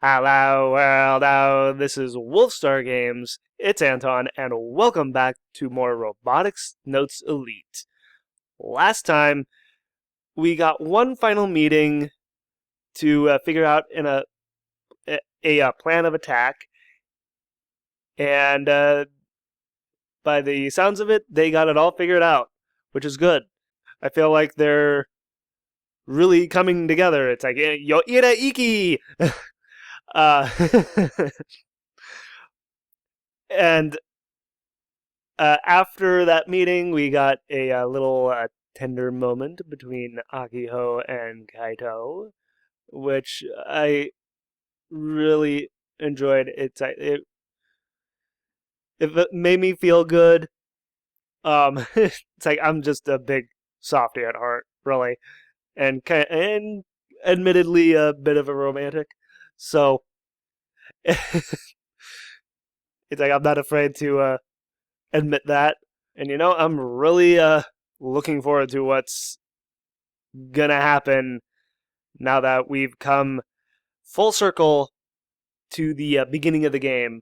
Hello world, this is Wolfstar Games, it's Anton, and welcome back to more Robotics Notes Elite. Last time, we got one final meeting to figure out a plan of attack, and by the sounds of it, they got it all figured out, which is good. I feel like they're really coming together. It's like, yo ira iki! And after that meeting, we got a little tender moment between Akiho and Kaito, which I really enjoyed. It made me feel good. It's like I'm just a big softie at heart, really, and admittedly a bit of a romantic. So it's like I'm not afraid to admit that. And I'm really looking forward to what's gonna happen now that we've come full circle to the beginning of the game.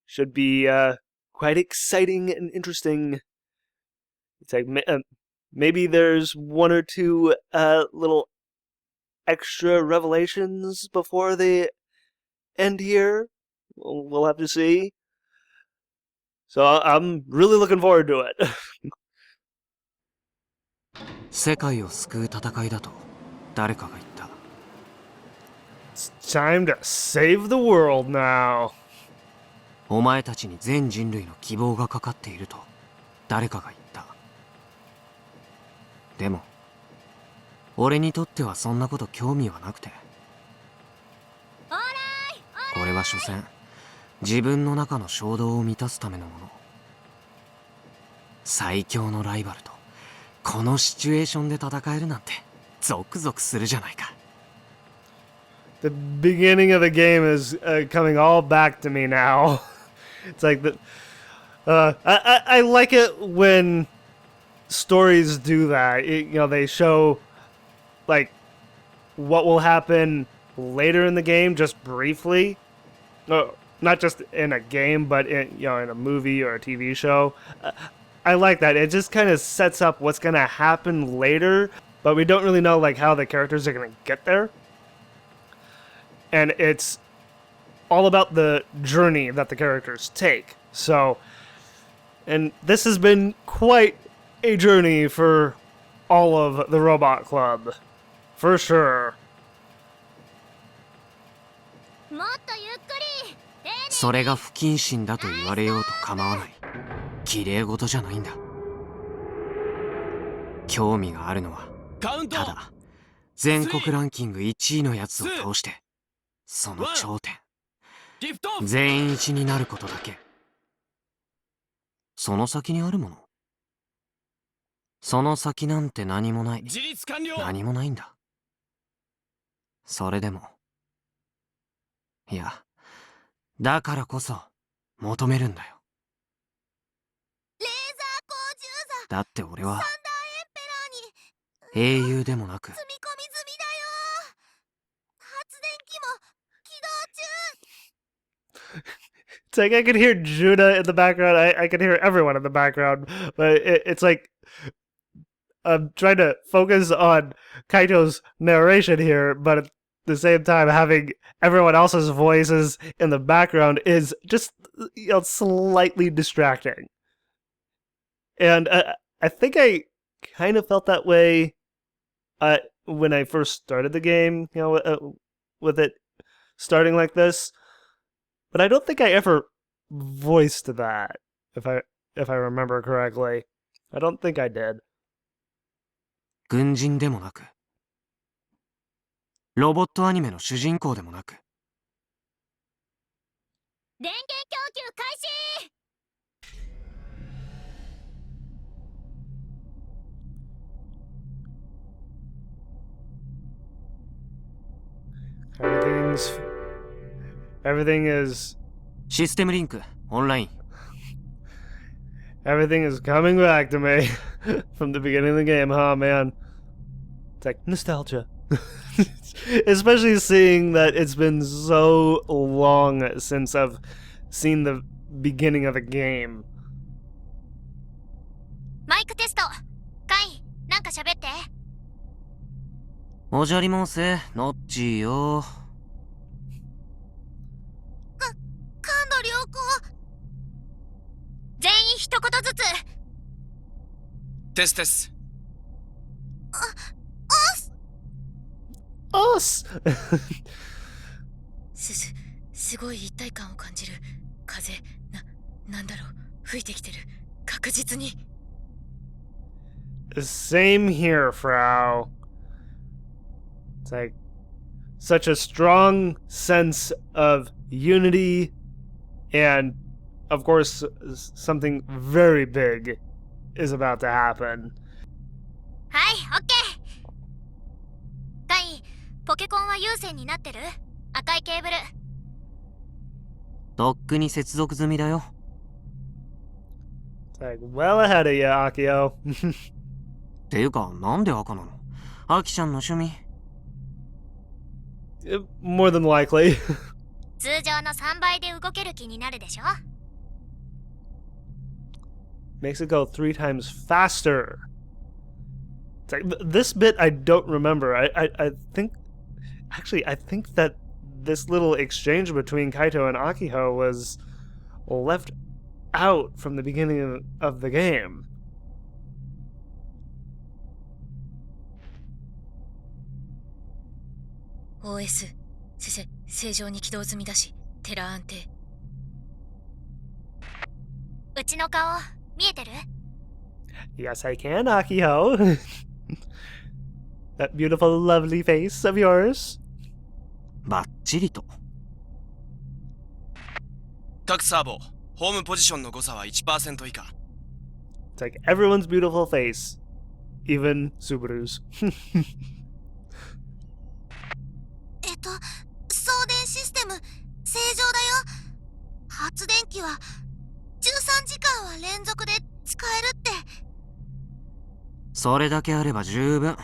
Should be quite exciting and interesting. It's like maybe there's one or two little extra revelations before they end here. We'll have to see. So I'm really looking forward to it. 世界を救う戦いだと誰かが言った。 It's time to save the world now. お前たちに全人類の希望がかかっていると誰かが言った。でも俺にとってはそんなこと興味はなくて。これは所詮自分の中の衝動を満たすためのもの。最強のライバルとこのシチュエーションで戦えるなんてゾクゾクするじゃないか。 The beginning of the game is coming all back to me now. It's like I like it when stories do that. They show like what will happen later in the game, just briefly. Not just in a game, but in a movie or a TV show. I like that. It just kind of sets up what's gonna happen later, but we don't really know like how the characters are gonna get there. And it's all about the journey that the characters take. So, and this has been quite a journey for all of the Robot Club, for sure. それが不謹慎だと言われようと構わない。綺麗事じゃないんだ。興味があるのはただ全国ランキング1位のやつを倒してその頂点全員一になることだけ。その先にあるもの、その先なんて何もない。何もないんだ。それでもいやだからこそ求めるんだよ。だって俺は英雄でもなく It's like I could hear Judah in the background. I could hear everyone in the background, but it's like I'm trying to focus on Kaito's narration here, but at the same time having everyone else's voices in the background is just slightly distracting. And I think I kind of felt that way when I first started the game, with it starting like this. But I don't think I ever voiced that, if I remember correctly. I don't think I did. 軍人でもなくロボットアニメの主人公でもなく。電源供給開始。 Everything is システムリンクオンライン。 Everything is coming back to me from the beginning of the game, huh, man? It's like nostalgia. Especially seeing that it's been so long since I've seen the beginning of the game. マイクテスト。カイ、なんか喋って。おじゃりもんせ、ノッチーよ。感度良好。全員一言ずつ。テステス。Us! すごい一体感を感じる。風、なんだろう、吹いてきてる。確実に。Same here, Frau. It's like such a strong sense of unity, and of course, something very big is about to happen. はい、オッケー。カイ、ポケコンは有線になってる？赤いケーブル。とっくに接続済みだよ。It's like well ahead of you, Akio. ていうか、なんで赤なの？アキちゃんの趣味。More than likely. 通常の3倍で動ける気になるでしょ？ Makes it go 3 times faster. It's like, this bit I don't remember. I think... Actually, I think that this little exchange between Kaito and Akiho was left out from the beginning of the game. OS、正常に起動済みだし、テラ安定。うちの顔、見えてる？ Yes, I can, Akiho. That beautiful, lovely face of yours. バッチリと。各サーボ、ホームポジションの誤差は 1% 以下。It's like everyone's beautiful face. Even Subaru's. 送電システム、正常だよ。発電機は13時間は連続で使えるって。それだけあれば十分。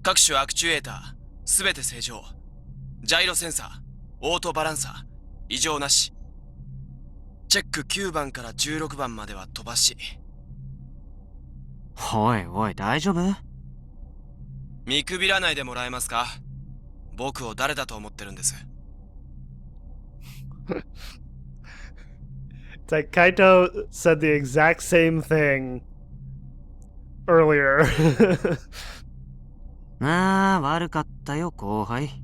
各種アクチュエーター、すべて正常。ジャイロセンサー、オートバランサー、異常なし。チェック9番から16番までは飛ばし。おいおい、大丈夫？見くびらないでもらえますか？僕を誰だと思ってるんです？ It's like Kaito said the exact same thing earlier. ああ、悪かったよ、後輩。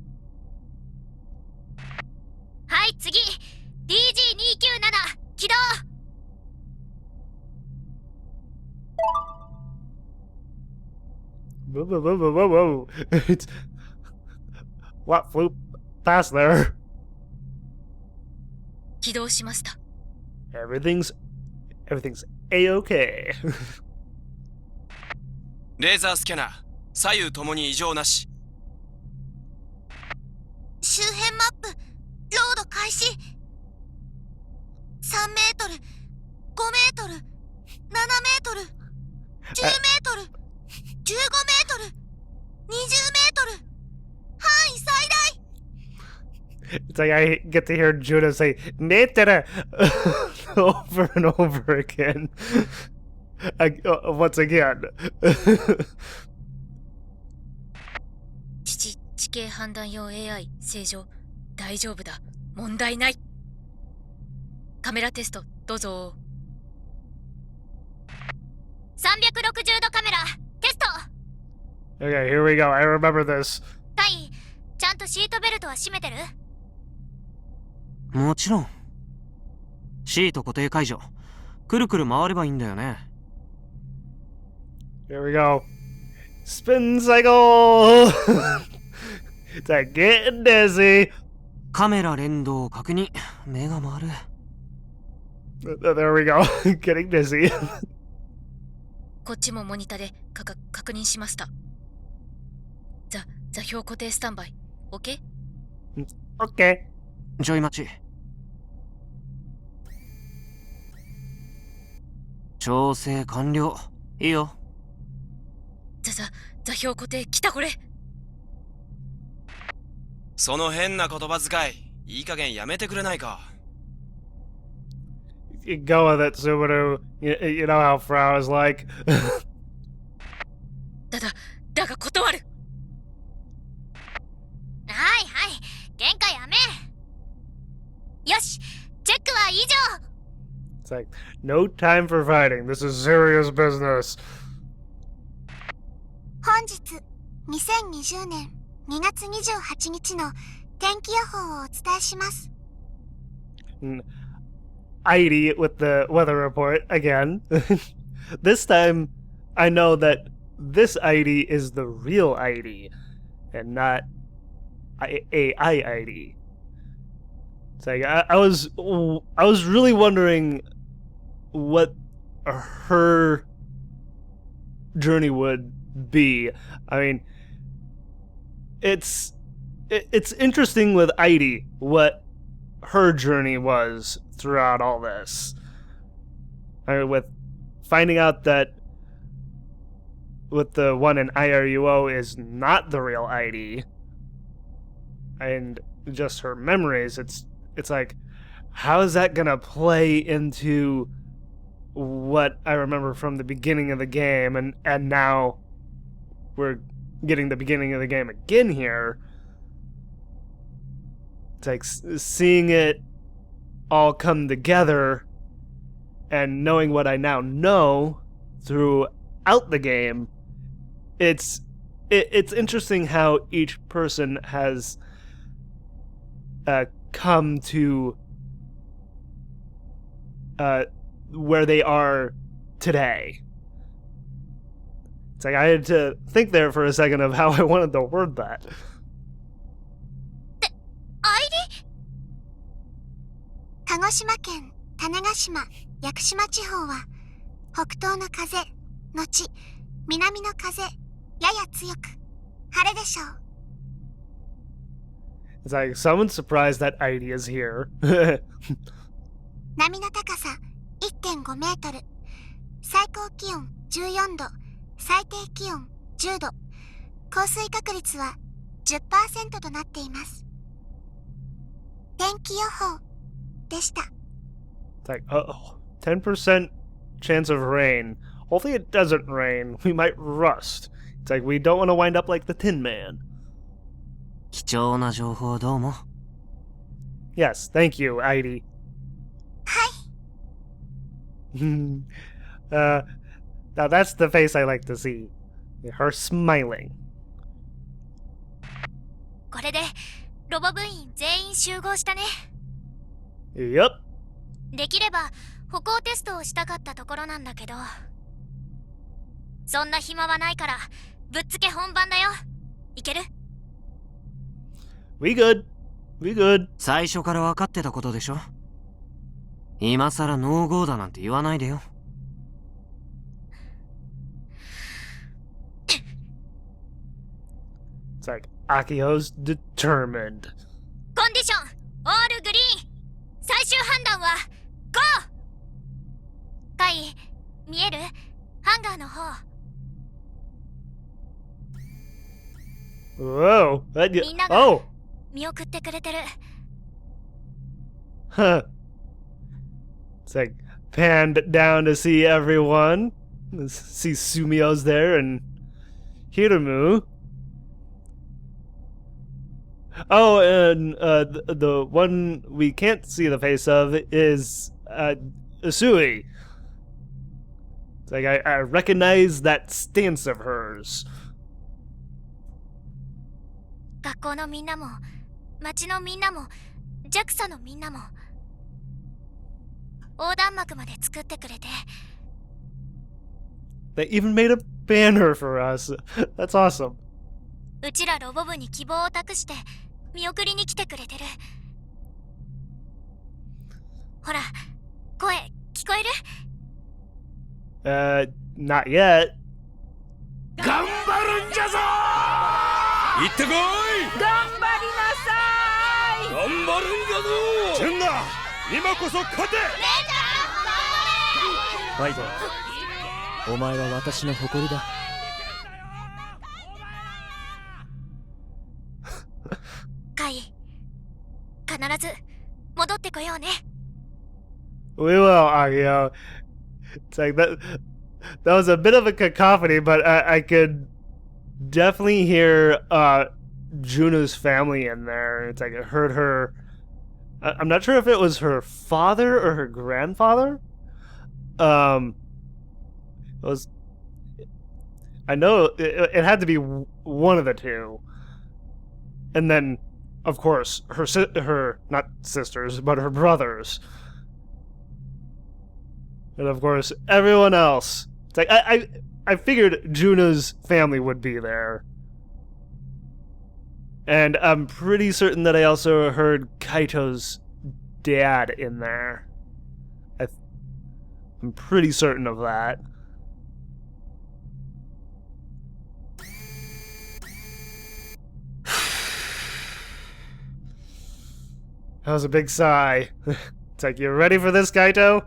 はい、次 DG297 起動。Whoa, whoa, whoa, whoa, whoa, whoa. It's... What flew past there? 起動しました。Everything's A-okay. レーザースキャナー、左右ともに異常なし。周辺マップ、ロード開始。3メートル、5メートル、7メートル、10メートル、15メートル、20メートル。範囲最大。It's like I get to hear Judah say "Metere" over and over again. Once again. 地形判断用 AI 正常。大丈夫だ。問題ない。カメラテストどうぞ。360度カメラテスト。 Okay, here we go. I remember this. タイ、ちゃんとシートベルトは締めてる？もちろん。シート固定解除。くるくる回ればいいんだよね。Here we go. Spin cycle! It's like getting dizzy. カメラ連動確認。目が回る。There we go. Getting dizzy. こっちもモニタで確認しました。座標固定スタンバイ。OK？ Okay. ちょい待ち。調整完了。いいよ。座標固定来たこれ。その変な言葉遣い、いい加減やめてくれないか。Go with it, Subaru. You know how Frau is like. だが断る。はいはい、喧嘩やめ。よし、チェックは以上。It's like, no time for fighting. This is serious business. 本日2020年2月28日の天気予報をお伝えします。ID with the weather report again. This time, I know that this ID is the real ID and not a.k.a. ID. It's like I was really wondering what her journey would be. I mean, it's interesting with Heidi what her journey was throughout all this. I mean, with finding out that with the one in IRUO is not the real ID, and just her memories, it's like, how is that gonna play into what I remember from the beginning of the game, and now we're getting the beginning of the game again here. It's like seeing it all come together and knowing what I now know throughout the game. It's interesting how each person has come to where they are today. It's like I had to think there for a second of how I wanted to word that. ID? 鹿児島県種子島屋久島地方は北東の風のち南の風やや強く晴れでしょう。It's like someone's surprised that ID is here. 波の高さ 1.5 メートル、最高気温14度、最低気温10度、降水確率は 10% となっています。天気予報でした。It's like, 10% chance of rain. Hopefully it doesn't rain. We might rust. It's like we don't want to wind up like the Tin Man. 貴重な情報どうも。Yes, thank you, ID. はい。Now that's the face I like to see. Her smiling. これでロボ部員全員集合したね。Yep. できれば歩行テストをしたかったところなんだけど、そんな暇はないからぶっつけ本番だよ。いける？ We good. We good. 最初から分かってたことでしょ。今さらノーゴーだなんて言わないでよ。It's like Akio's determined. コンディションオールグリーン、最終判断はゴー。カイ、見える？ハンガーの方。Whoa. みんなが Oh. 見送ってくれてる。Huh. It's like panned down to see everyone. See Sumio's there and Hiramu. Oh, and the one we can't see the face of is Usui. It's like I recognize that stance of hers. 学校のみんなも町のみんなも JAXA のみんなも横断幕まで作ってくれて。 They even made a banner for us. That's awesome. うちらロボ部に希望を託して見送りに来てくれてる。ほら、声聞こえる？ Not yet. 頑張るんじゃぞー。行ってこい。頑張りなさい。頑張るんじゃぞー。チェンナ、今こそ勝て。ファイト、お前は私の誇りだ。カイ。必ず戻ってこようね。We will, Agio. It's like that. That was a bit of a cacophony, but I could definitely hear Juno's family in there. It's like I heard her. I'm not sure if it was her father or her grandfather. It was. I know it had to be one of the two. And then, of course, her not sisters, but her brothers. And of course, everyone else. It's like I figured Juno's family would be there. And I'm pretty certain that I also heard Kaito's dad in there. I'm pretty certain of that. That was a big sigh. It's like, you ready for this, Kaito?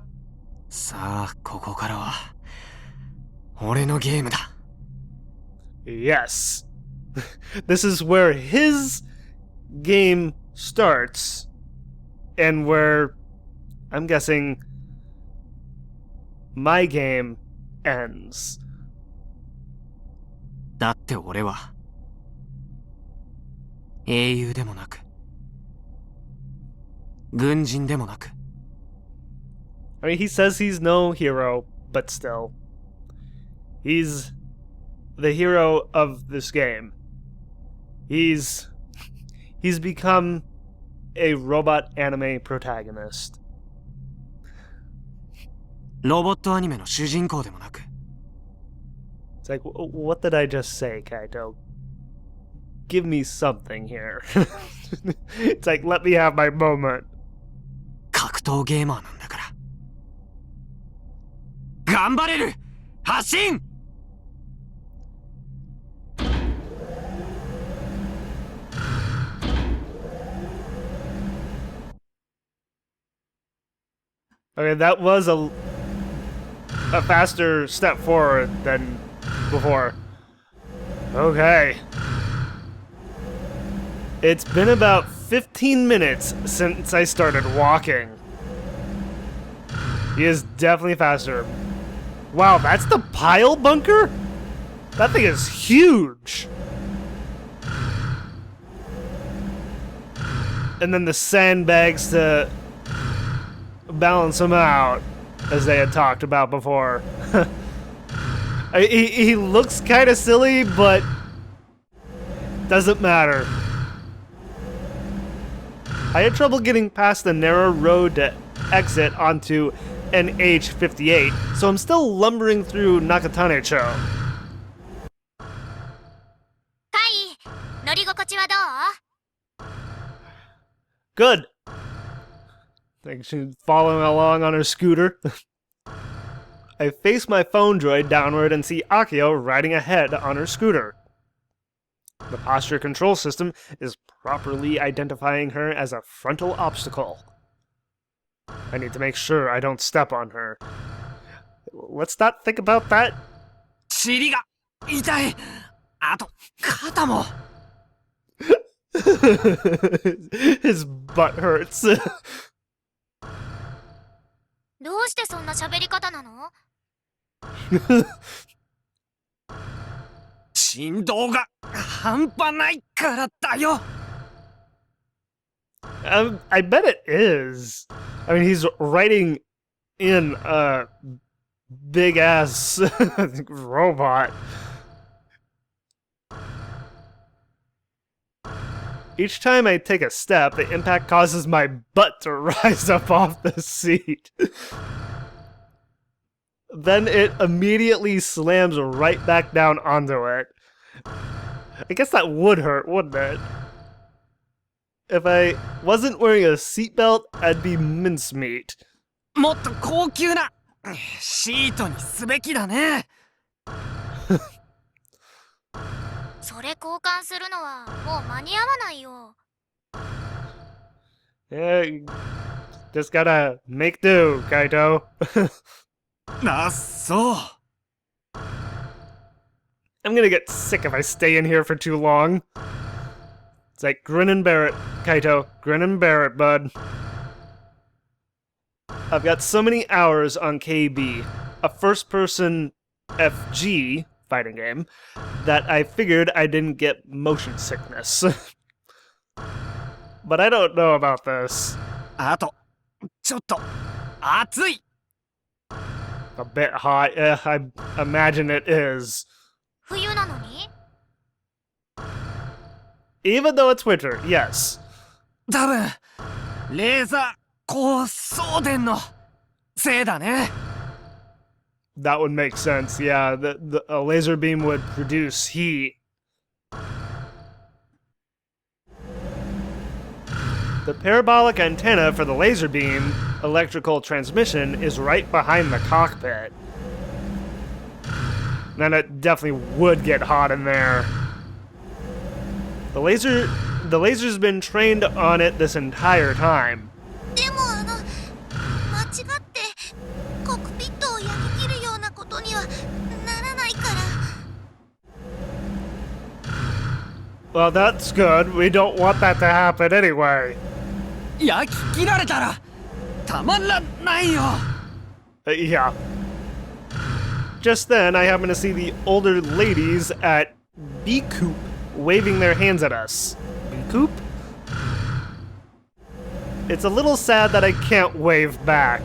さあ、ここからは俺のゲームだ。 Yes. This is where his game starts, and where I'm guessing my game ends. だって俺は英雄でもなく軍人でもなく I mean, he says he's no hero, but still. He's the hero of this game. He's become a robot anime protagonist. ロボットアニメの主人公でもなく It's like, what did I just say, Kaito? Give me something here. It's like, let me have my moment. 格闘ゲーマーなんだから頑張れる発進 Okay, that was a faster step forward than before. Okay. It's been about 15 minutes since I started walking. He is definitely faster. Wow, that's the pile bunker? That thing is huge. And then the sandbags to balance him out, as they had talked about before. He looks kind of silly, but doesn't matter. I had trouble getting past the narrow road to exit onto NH58, so I'm still lumbering through Nakatanecho. カイ、乗り心地はどう？ Good. Think she's following along on her scooter. I face my phone droid downward and see Akio riding ahead on her scooter. The posture control system is properly identifying her as a frontal obstacle. I need to make sure I don't step on her. Let's not think about that. 尻が痛いあと肩も His butt hurts. どうしてそんな喋り方なの？振動が半端ないからだよ I bet it is. I mean, he's riding in a big ass robot. Each time I take a step, the impact causes my butt to rise up off the seat. Then it immediately slams right back down onto it. I guess that would hurt, wouldn't it? If I wasn't wearing a seatbelt, I'd be mincemeat. もっと高級なシートにすべきだねそれ交換するのはもう間に合わないよ。Yeah, just gotta make do, Kaito. あっそう I'm gonna get sick if I stay in here for too long. It's like, grin and bear it, Kaito. Grin and bear it, bud. I've got so many hours on KB, a first-person FG fighting game, that I figured I didn't get motion sickness. But I don't know about this. あとちょっと暑い A bit hot, I imagine it is. 冬なのに Even though it's winter, yes. 多分レーザー光送電のせいだね That would make sense, yeah. A laser beam would produce heat. The parabolic antenna for the laser beam electrical transmission is right behind the cockpit. And it definitely would get hot in there. The laser's been trained on it this entire time. でも間違ってコックピットを焼き切るようなことにはならないから。 Well, that's good. We don't want that to happen anyway. 焼き切られたらたまらないよ Yeah. Just then, I happen to see the older ladies at B Coop waving their hands at us. B Coop? It's a little sad that I can't wave back.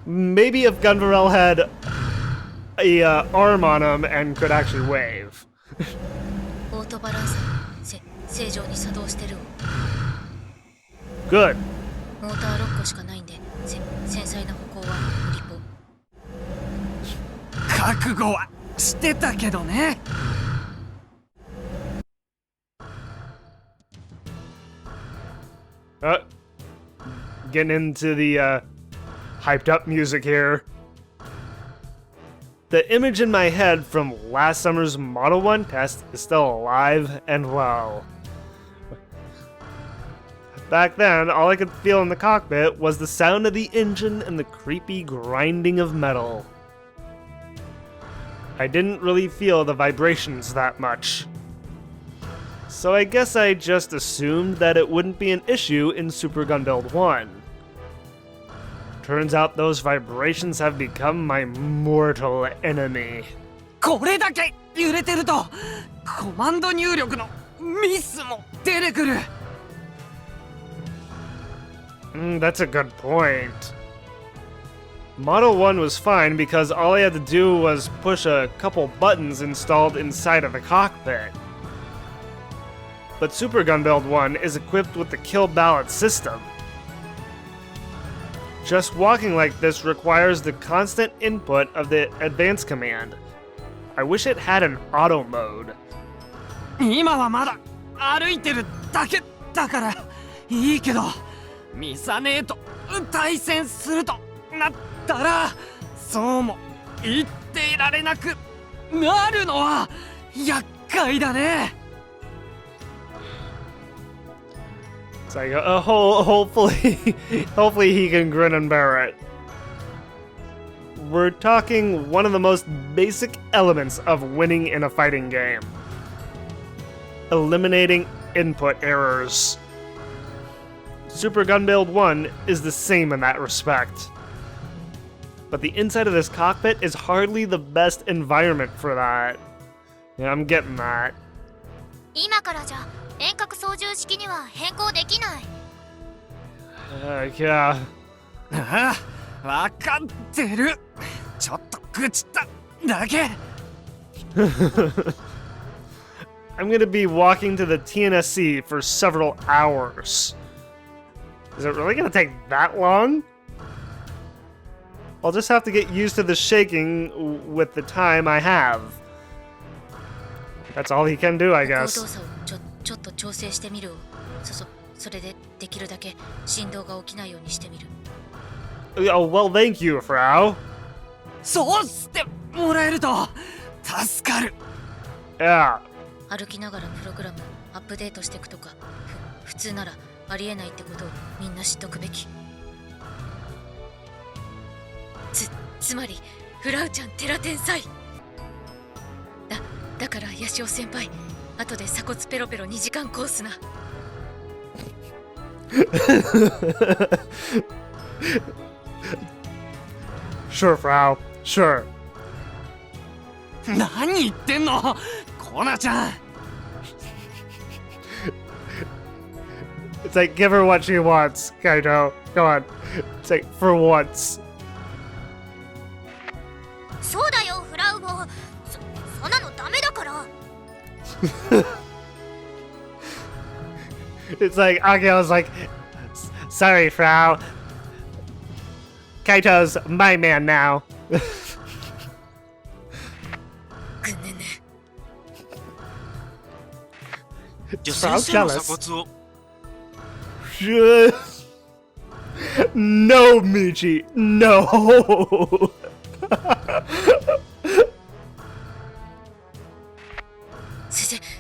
Maybe if Gunvarel had a arm on him and could actually wave. オートバランサー正常に作動してるわ Good. モーター6個しかないんで繊細な歩行は無理ぽ覚悟はしてたけどね Getting into the hyped up music here. The image in my head from last summer's Model 1 test is still alive and well. Back then, all I could feel in the cockpit was the sound of the engine and the creepy grinding of metal. I didn't really feel the vibrations that much. So I guess I just assumed that it wouldn't be an issue in Super Gun Build 1. Turns out those vibrations have become my mortal enemy. これだけ揺れてるとコマンド入力のミスも出てくる That's a good point. Model 1 was fine because all I had to do was push a couple buttons installed inside of the cockpit. But Super Gun Build 1 is equipped with the kill ballot system. Just walking like this requires the constant input of the advance command. I wish it had an auto mode. 今はまだ歩いてるだけだからいいけどミサネーと対戦するとなったらそうも言っていられなくなるのは厄介だね It's like, hopefully he can grin and bear it. We're talking one of the most basic elements of winning in a fighting game. Eliminating input errors. Super Gun Build 1 is the same in that respect. But the inside of this cockpit is hardly the best environment for that. Yeah, I'm getting that. 今からじゃ遠隔操縦式には変更できない。Yeah. ああわかってるちょっと愚痴っただけ I'm gonna be walking to the TNSC for several hours. Is it really gonna take that long? I'll just have to get used to the shaking with the time I have. That's all he can do, I 歩行 guess. 動作をちょっと調整してみるそれでできるだけ振動が起きないようにしてみる Oh, well, thank you, Frau. そうしてもらえると助かる Yeah. 歩きながらプログラムアップデートしていくとか普通ならありえないってことをみんな知っとくべきつまりフラウちゃんテラ天才だからヤシオ先輩後で鎖骨ペロペロ2時間コースな。Sure, Frau. Sure. 何言ってんのコナちゃん。 It's like, give her what she wants, Kaito. Come on. It's like, for once. そうだよフラウボ。そんなのダメだから。 It's like, Akio's like, sorry, Frau. Kaito's my man now. ぐねね。じゃあ Frau 先生の jealous. 鎖骨を No, Michi. No.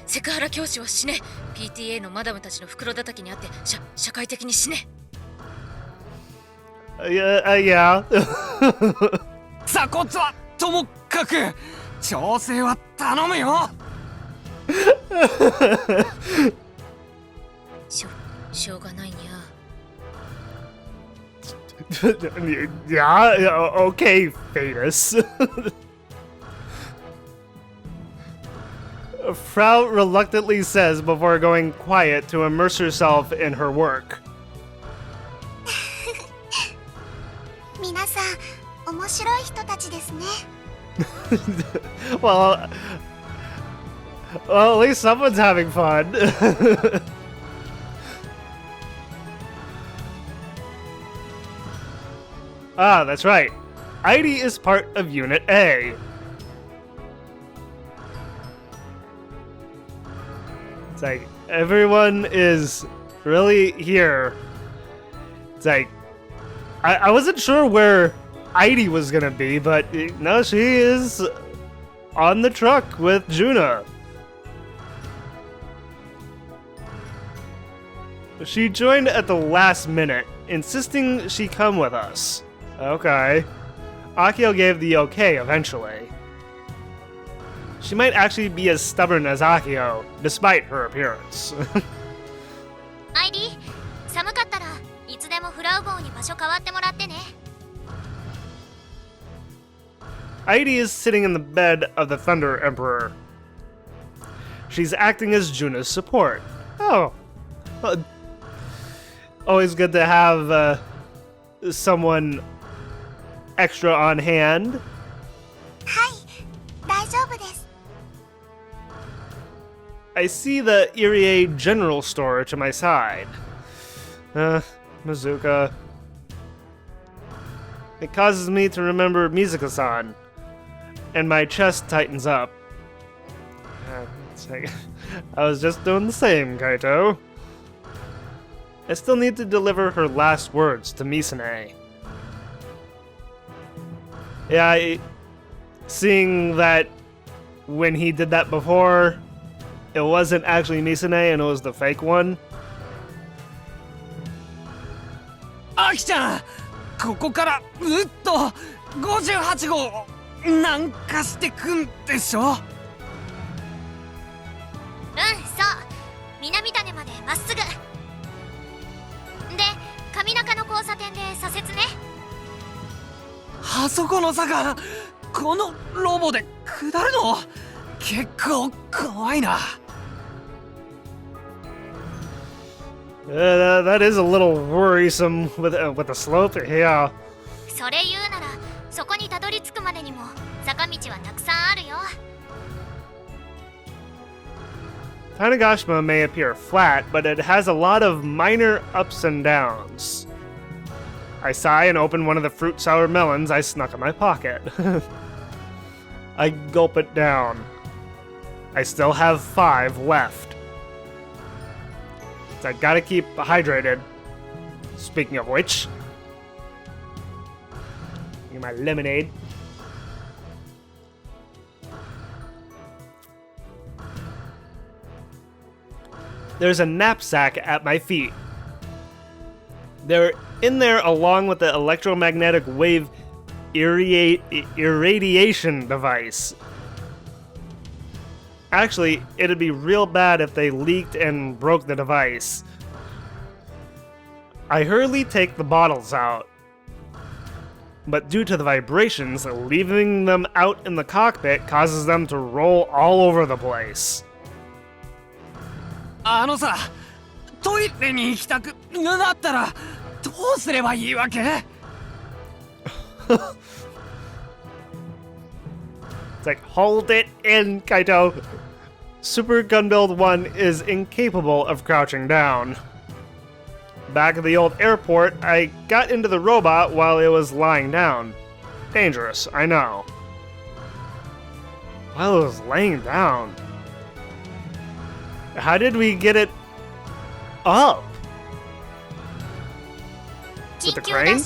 セクハラ教師は死ね。 PTA のマダムたちの袋叩きにあって社会的に死ね。 Yeah. 鎖骨はともかく調整は頼むよ。しょうがないにゃ。 Yeah, okay, Fetus. Frau reluctantly says before going quiet to immerse herself in her work. 皆さん面白い人たちですね。 well, at least someone's having fun. Ah, that's right. Heidi is part of Unit A. It's like, everyone is really here. It's like, I wasn't sure where Heidi was gonna be, but no, she is on the truck with Juna. She joined at the last minute, insisting she come with us. Okay. Akio gave the okay eventually. She might actually be as stubborn as Akio, despite her appearance. アイリー、寒かったらいつでもフラウボーに場所変わってもらってね。 Heidi is sitting in the bed of the Thunder Emperor. She's acting as Juna's support. Oh. Always good to have someone extra on hand. はい、大丈夫です。 I see the Irie General Store to my side. Mizuka. It causes me to remember Mizuka-san, and my chest tightens up. It's like, I was just doing the same, Kaito. I still need to deliver her last words to Misane. Yeah, seeing that when he did that before, it wasn't actually Misane and it was the fake one. アキちゃん、ここからずっと58号南下してくんでしょ。うん、そう。南種までまっすぐ。で、上中の交差点で左折ね。あそこの坂、このロボで下るの結構怖いな。That is a little worrisome with the slope. Yeah. それ言うなら、そこにたどり着くまでにも坂道はたくさんあるよ。 Tanegashima may appear flat, but it has a lot of minor ups and downs. I sigh and open one of the fruit sour melons I snuck in my pocket. I gulp it down. I still have 5 left. So I gotta keep hydrated. Speaking of which, get my lemonade. There's a knapsack at my feet. They're in there along with the electromagnetic wave irradiation device. Actually, it'd be real bad if they leaked and broke the device. I hurriedly take the bottles out, but due to the vibrations, leaving them out in the cockpit causes them to roll all over the place. さ、トイレに行きたくなったらどうすればいいわけ？ It's like, hold it in, Kaito. Super Gunbuild 1 is incapable of crouching down. Back at the old airport, I got into the robot while it was lying down. Dangerous, I know. While it was laying down. How did we get it up? With the crane?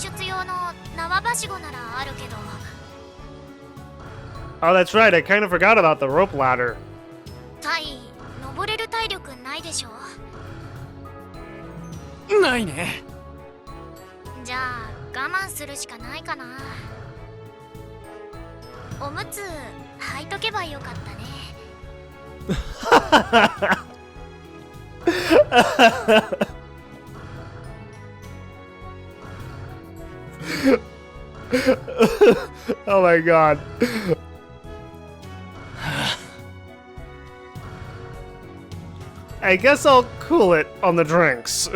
Oh, that's right, I kind of forgot about the rope ladder. 登れる体力ないでしょ。ないね。じゃあ我慢するしかないかな。おむつ履いとけばよかったね。Oh my god. I guess I'll cool it on the drinks.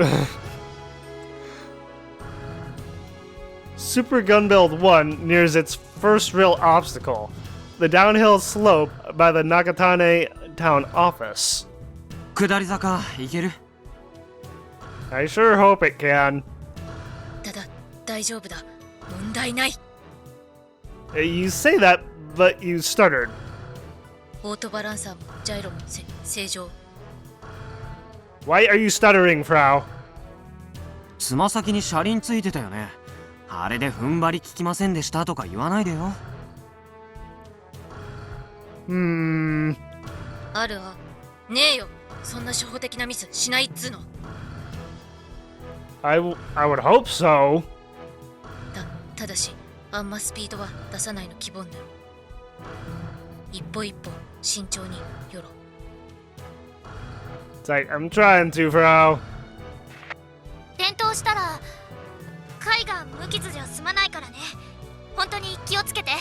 Super Gunbuild 1 nears its first real obstacle, the downhill slope by the Nakatane town office. 下り坂行ける？ I sure hope it can. ただ、大丈夫だ。問題ない。 You say that, but you stuttered. オートバランサーもジャイロも正常。 Why are you stuttering, Frau? つま先に車輪ついてたよね。あれで踏ん張り効きませんでしたとか言わないでよ。あるわ。ねえよ。そんな初歩的なミスしないっつうの。I would hope so. ただし、あんまスピードは出さないの希望ね。一歩一歩慎重によろ。 It's like, I'm trying to, Frau. 転倒したら貝が無傷じゃ済まないからね。本当に気をつけて。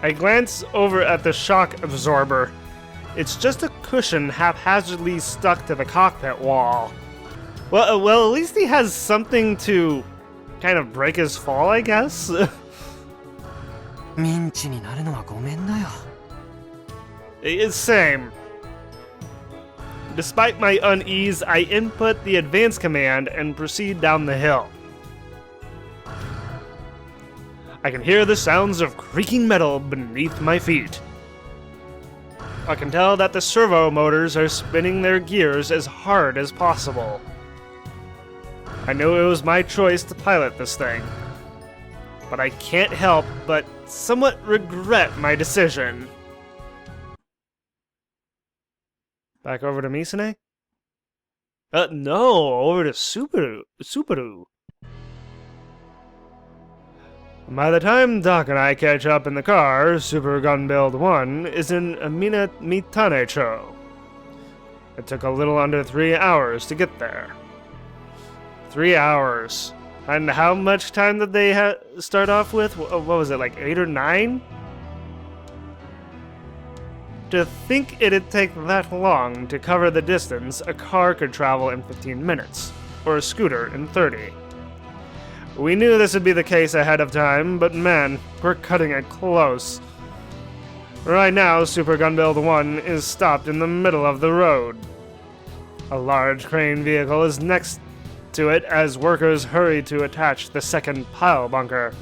I glance over at the shock absorber. It's just a cushion haphazardly stuck to the cockpit wall. Well, at least he has something to kind of break his fall, I guess. ミンチになるのはごめんだよ。 It's same. Despite my unease, I input the advance command and proceed down the hill. I can hear the sounds of creaking metal beneath my feet. I can tell that the servo motors are spinning their gears as hard as possible. I knew it was my choice to pilot this thing, but I can't help but somewhat regret my decision. Back over to Misane? No, over to Subaru. By the time Doc and I catch up in the car, Super Gunbuild 1 is in Mitane-cho. It took a little under 3 hours to get there. 3 hours. And how much time did they start off with? What was it, like 8 or 9? To think it'd take that long to cover the distance a car could travel in 15 minutes, or a scooter in 30. We knew this would be the case ahead of time, but man, we're cutting it close. Right now, Super Gunbuild 1 is stopped in the middle of the road. A large crane vehicle is next to it as workers hurry to attach the second pile bunker.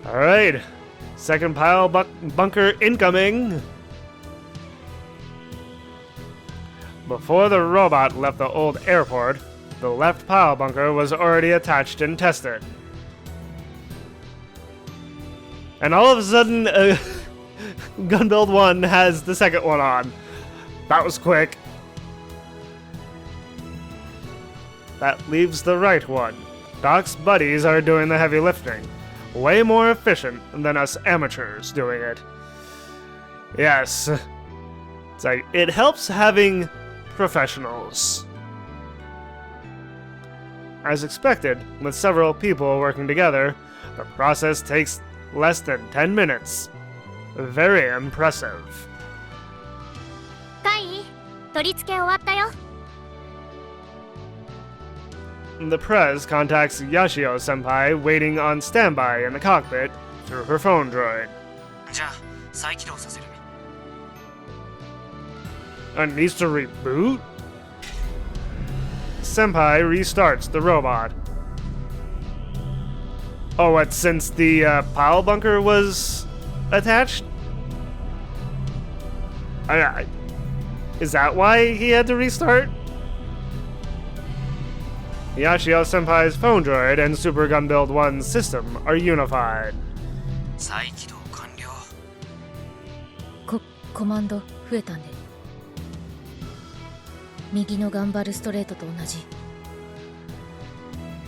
Alright. Second pile bunker incoming! Before the robot left the old airport, the left pile bunker was already attached and tested. And all of a sudden, Gunbuild 1 has the second one on. That was quick. That leaves the right one. Doc's buddies are doing the heavy lifting. way more efficient than us amateurs doing it. Yes. It's like, it helps having professionals. As expected, with several people working together, the process takes less than 10 minutes. Very impressive. カイ、取り付け終わったよ。 The Prez contacts Yashio-senpai waiting on standby in the cockpit through her phone droid. じゃあ再起動させる。 And needs to reboot? Senpai restarts the robot. Oh, what, since the pile bunker was attached? Is that why he had to restart? Yashio-senpai's phone droid and Super Gun Build 1's system are unified. 再起動完了。コマンド増えたんで。右の頑張るストレートと同じ。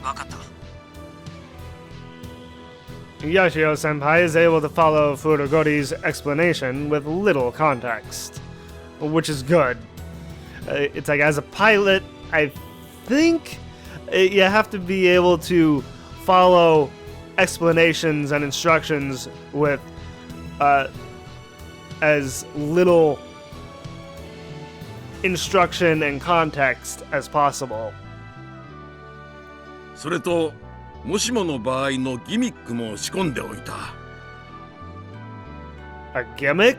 わかった。 Yashio-senpai is able to follow Furugori's explanation with little context, which is good. It's like, as a pilot, I think you have to be able to follow explanations and instructions with as little instruction and context as possible. それともしもの場合のギミックも仕込んでおいた。 A gimmick?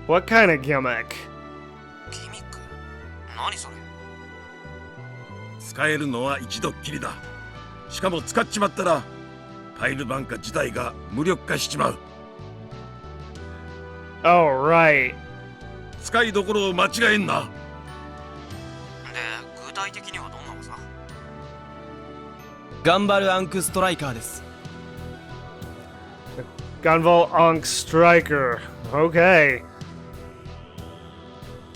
What kind of gimmick? ギミック？何それ？ 使えるのは一度っきりだ。しかも使っちまったらパイルバンカ自体が無力化しちまう。 Oh, right. 使いどころを間違えんな。で、具体的にはどんな技？頑張るアンクストライカーです。 Gunvolt Ankh Striker. Okay.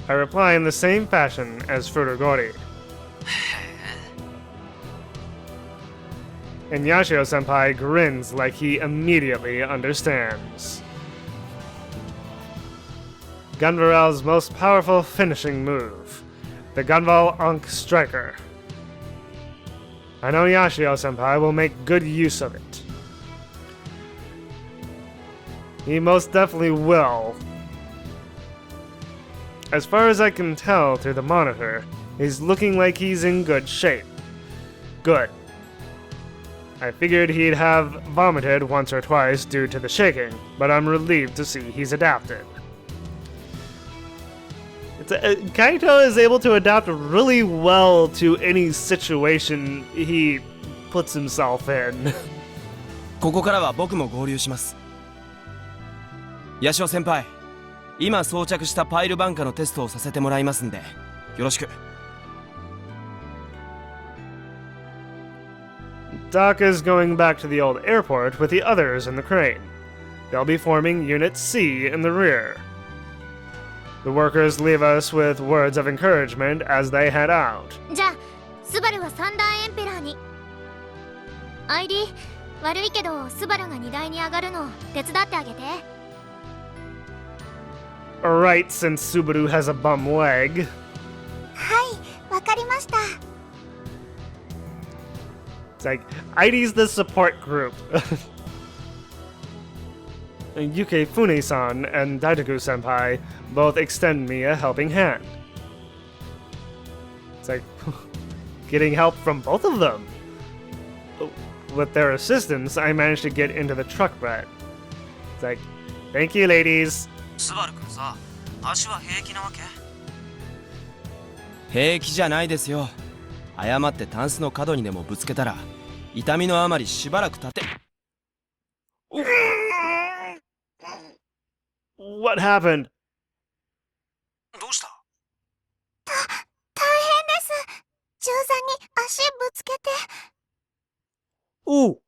I reply in the same fashion as Furugori. And Yashio-senpai grins like he immediately understands. Gunvarel's most powerful finishing move, the Gunvolt Ankh Striker. I know Yashio-senpai will make good use of it. He most definitely will. As far as I can tell through the monitor, he's looking like he's in good shape. Good. I figured he'd have vomited once or twice due to the shaking, but I'm relieved to see he's adapted. Kaito is able to adapt really well to any situation he puts himself in. ここからは僕も合流します。ヤシオ先輩、今装着したパイルバンカのテストをさせてもらいますんで、よろしく。Doc is going back to the old airport with the others in the crane. They'll be forming Unit C in the rear. The workers leave us with words of encouragement as they head out. じゃあ、スバルは三段エンペラーに。ID、悪いけどスバルが荷台に上がるの手伝ってあげて。Alright, since Subaru has a bum leg. はい、わかりました。It's like, ID's the support group. Yuke Fune-san and Daitaku-senpai both extend me a helping hand. It's like, getting help from both of them. With their assistance, I managed to get into the truck bed. It's like, thank you, ladies. スバル君さ、足は平気なわけ？平気じゃないですよ。誤ってタンスの角にでもぶつけたら、痛みのあまりしばらく立て。What happened? どうした？大変です。中3に足ぶつけて。Ooh.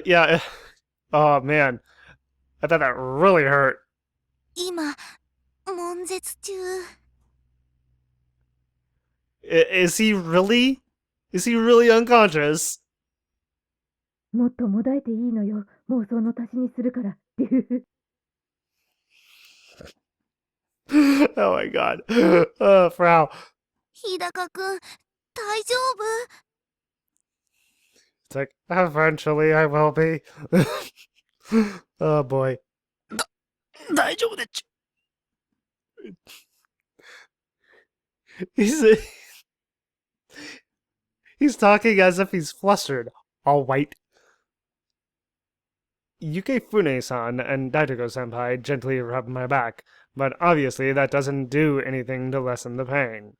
Yeah. Oh, man. I thought that really hurt. 今、悶絶中。Is he really? Is he really unconscious? もっともだえていいのよ。妄想の足しにするから。Oh my god. Frau. 日高くん、大丈夫？ It's like, eventually I will be. Oh boy. 大丈夫でっちゅ。He's talking as if he's flustered. All white. Yuke Fune-san and Daituko-senpai gently rub my back, but obviously that doesn't do anything to lessen the pain.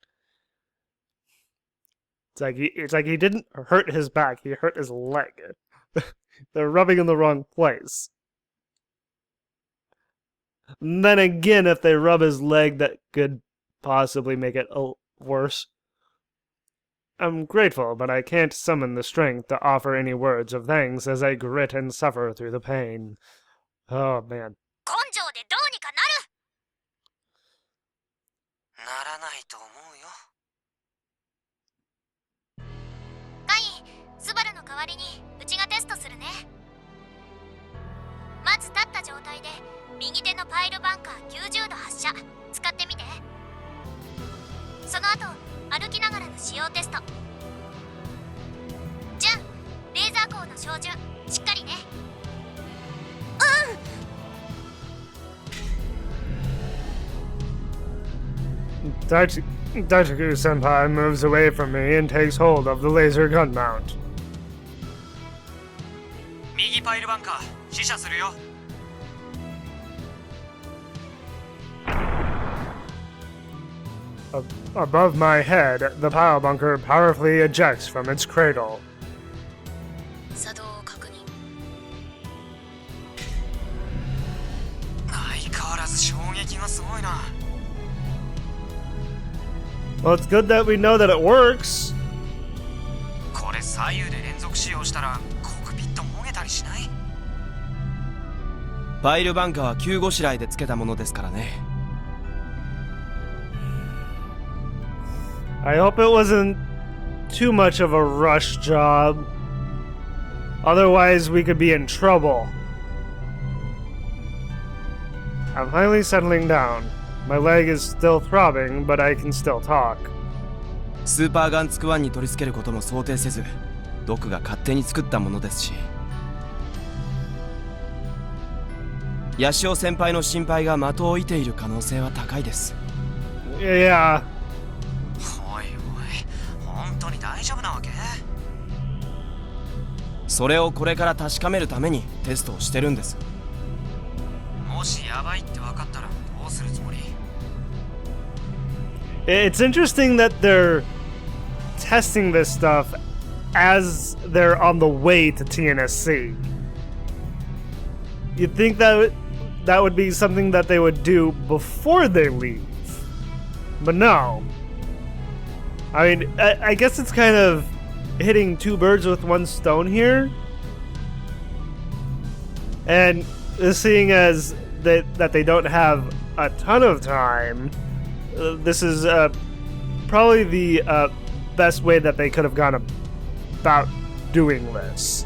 It's like he didn't hurt his back, he hurt his leg. They're rubbing in the wrong place. And then again, if they rub his leg, that could possibly make it worse. I'm grateful, but I can't summon the strength to offer any words of thanks as I grit and suffer through the pain. Oh, man. 根性でどうにかなる。ならないと思うよ。カイ、スバルの代わりにうちがテストするね。まず立った状態で右手のパイルバンカー90度発射使ってみて。その後歩きながらの使用テスト。じゃあレーザー光の照準しっかりね。Daituku-senpai moves away from me and takes hold of the laser gun mount. 右パイルバンカー試射するよ。Above my head, the pile bunker powerfully ejects from its cradle. 作動を確認。相変わらず衝撃がすごいな。Well, it's good that we know that it works. これ左右で連続使用したらコックピットもげたりしない？パイルバンカーは急ごしらえでつけたものですからね。I hope it wasn't too much of a rush job. Otherwise, we could be in trouble. I'm finally settling down. My leg is still throbbing, but I can still talk. スーパーガンツクワンに取り付けることも想定せず、ドクが勝手に作ったものですし。ヤシオ先輩の心配が的を射ている可能性は高いです。Yeah. おいおい、本当に大丈夫なわけ？それをこれから確かめるためにテストをしてるんです。もしやばいって分かったらどうするつもり？ It's interesting that they're testing this stuff as they're on the way to TNSC. You'd think that that would be something that they would do before they leave. But no. I mean, I guess it's kind of hitting two birds with one stone here. And seeing as that they don't have a ton of time, this is probably the best way that they could have gone about doing this.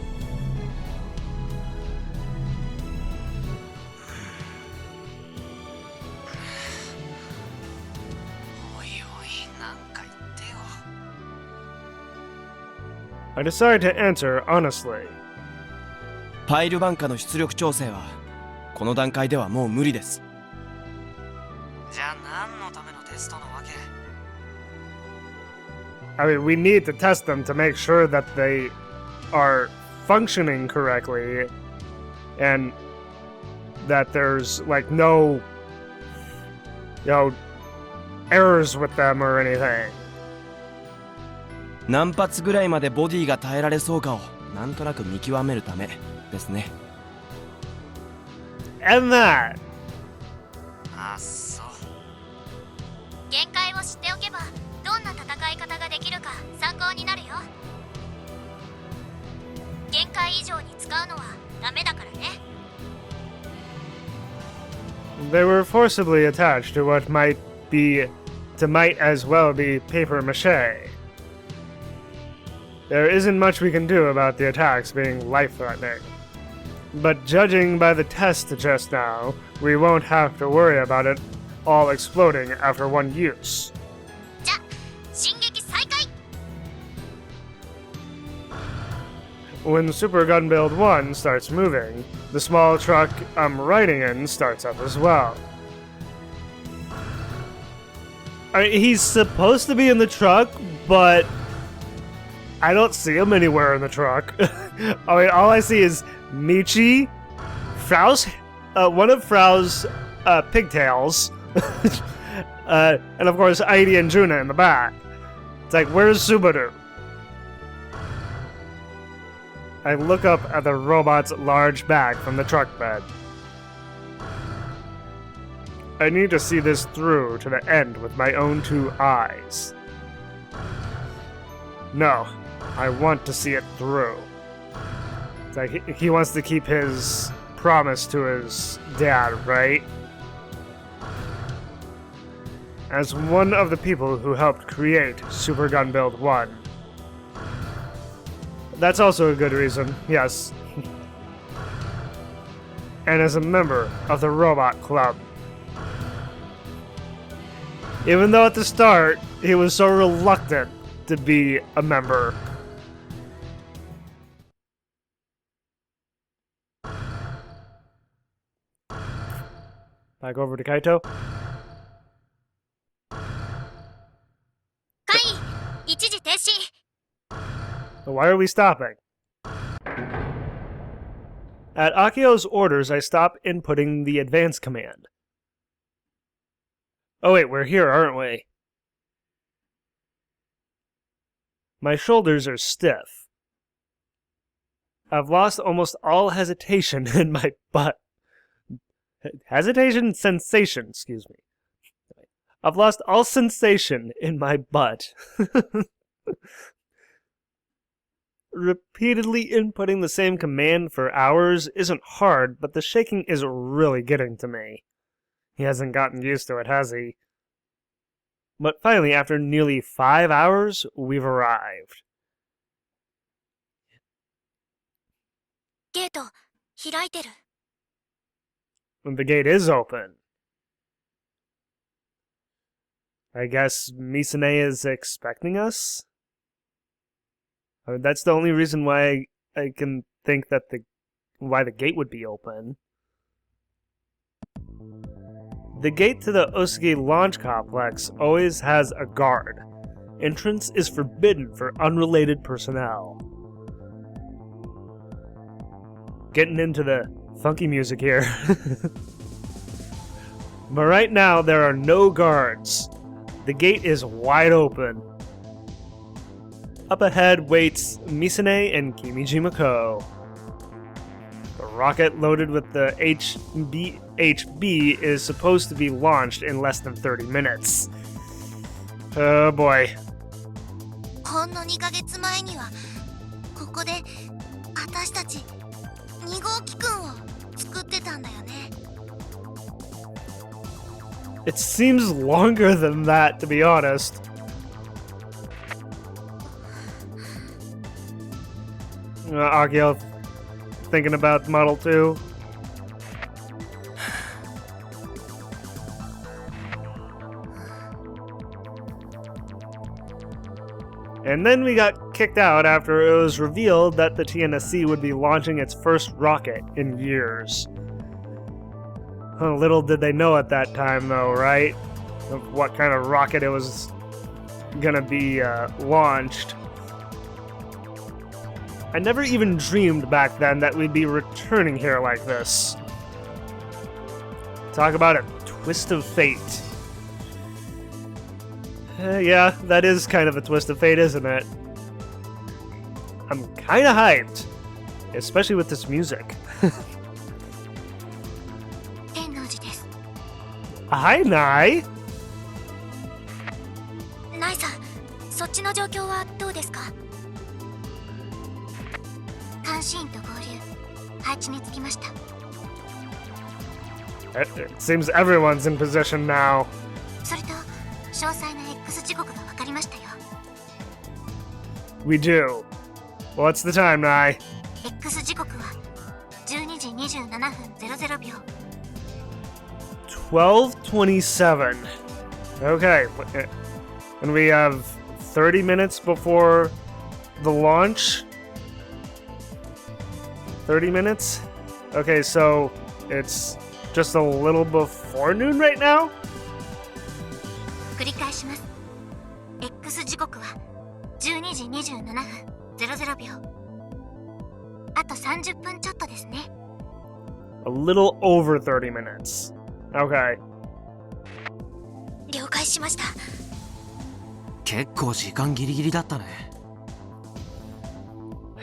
おいおい、なんか言ってよ。I decided to answer honestly. パイルバンカーの出力調整はこの段階ではもう無理です。じゃあ何のためのテストなわけ？ I mean, we need to test them to make sure that they are functioning correctly and that there's like no, errors with them or anything. 何発ぐらいまでボディが耐えられそうかをなんとなく見極めるためですね。And that. あっそう。限界を知っておけばどんな戦い方ができるか参考になるよ。限界以上に使うのはダメだからね。They were forcibly attached to what might as well be paper mache. There isn't much we can do about the attacks being life-threatening. But judging by the test just now, we won't have to worry about it all exploding after one use. じゃ、進撃再開。 When Super Gun Build 1 starts moving, the small truck I'm riding in starts up as well. He's supposed to be in the truck, but I don't see him anywhere in the truck. I mean, all I see is Michi, one of Frau's pigtails, and of course Heidi and Juna in the back. It's like, where's Subaru? I look up at the robot's large bag from the truck bed. I need to see this through to the end with my own two eyes. No, I want to see it through. It's like he wants to keep his promise to his dad, right? As one of the people who helped create Super Gun Build 1. That's also a good reason, yes. And as a member of the Robot Club. Even though at the start, he was so reluctant to be a member. Back over to Kaito. 会議、一時停止。 Why are we stopping? At Akio's orders, I stop inputting the advance command. Oh wait, we're here, aren't we? My shoulders are stiff. I've lost almost all hesitation in my butt. Sensation, excuse me. I've lost all sensation in my butt. Repeatedly inputting the same command for hours isn't hard, but the shaking is really getting to me. He hasn't gotten used to it, has he? But finally, after nearly 5 hours, we've arrived. ゲート、開いてる。 The gate is open. I guess Misane is expecting us? I mean, that's the only reason why I can think that why the gate would be open. The gate to the Osugi launch complex always has a guard. Entrance is forbidden for unrelated personnel. Getting into the funky music here. But right now, there are no guards. The gate is wide open. Up ahead waits Misane and Kimijima-ko. The rocket loaded with the HB is supposed to be launched in less than 30 minutes. Oh boy. ほんの2ヶ月前にはここで私たち2号機くんを作ってたんだよね。 It seems longer than that, to be honest. Akio thinking about Model 2. And then we got kicked out after it was revealed that the TNSC would be launching its first rocket in years. Little did they know at that time, though, right? Of what kind of rocket it was gonna be launched. I never even dreamed back then that we'd be returning here like this. Talk about a twist of fate. Yeah, that is kind of a twist of fate, isn't it? I'm kinda hyped. Especially with this music. 天王寺です。 Hi, Nai! ナイさん、そっちの状況はどうですか？監視員と合流、配置につきました。 It seems everyone's in position now. それと、詳細な X 時刻が分かりましたよ。 We do. What's the time, Nai? X 時刻は12時27分00秒。 12:27. Okay. And we have 30 minutes before the launch? 30 minutes? Okay, so it's just a little before noon right now? 繰り返します。X 時刻は12時27分00秒。あと30分ちょっとですね。A little over 30 minutes. Okay. 了解しました。結構時間ギリギリだったね。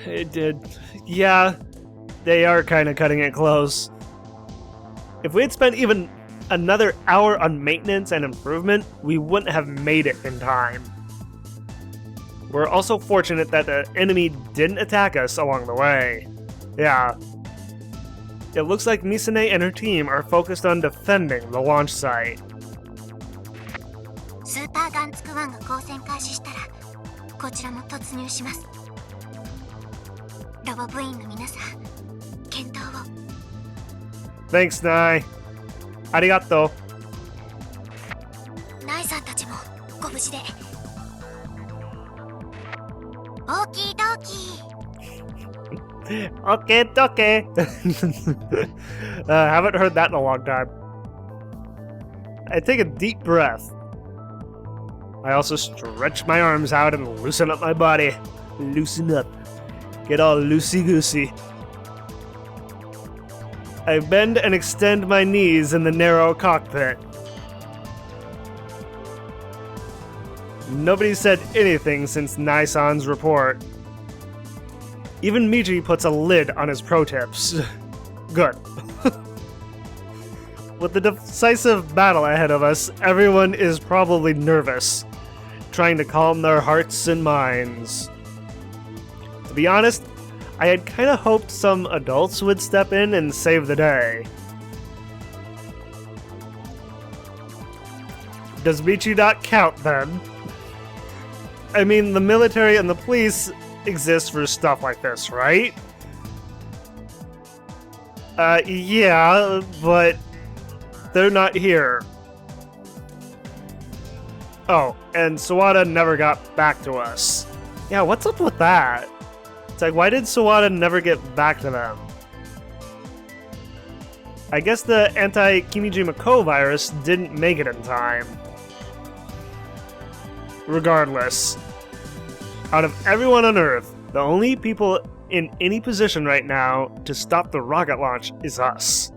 It did. Yeah, they are kind of cutting it close. If we had spent even another hour on maintenance and improvement, we wouldn't have made it in time. We're also fortunate that the enemy didn't attack us along the way. Yeah. It looks like Misane and her team are focused on defending the launch site. スーパーガンツク1が交戦開始したらこちらも突入します。ロボ部員の皆さん、健闘を。 Thanks, Nai. Arigato. ナイさんたちもご無事で。オーキードーキー。 Okay, okay. Haven't heard that in a long time. I take a deep breath. I also stretch my arms out and loosen up my body. Loosen up. Get all loosey-goosey. I bend and extend my knees in the narrow cockpit. Nobody said anything since Nai-san's report. Even Michi puts a lid on his pro tips. Good. With the decisive battle ahead of us, everyone is probably nervous, trying to calm their hearts and minds. To be honest, I had kinda hoped some adults would step in and save the day. Does Michi not count then? I mean, the military and the police exist for stuff like this, right? Yeah, but they're not here. Oh, and Sawada never got back to us. Yeah, what's up with that? It's like, why did Sawada never get back to them? I guess the anti-Kimijima-ko virus didn't make it in time. Regardless, out of everyone on Earth, the only people in any position right now to stop the rocket launch is us.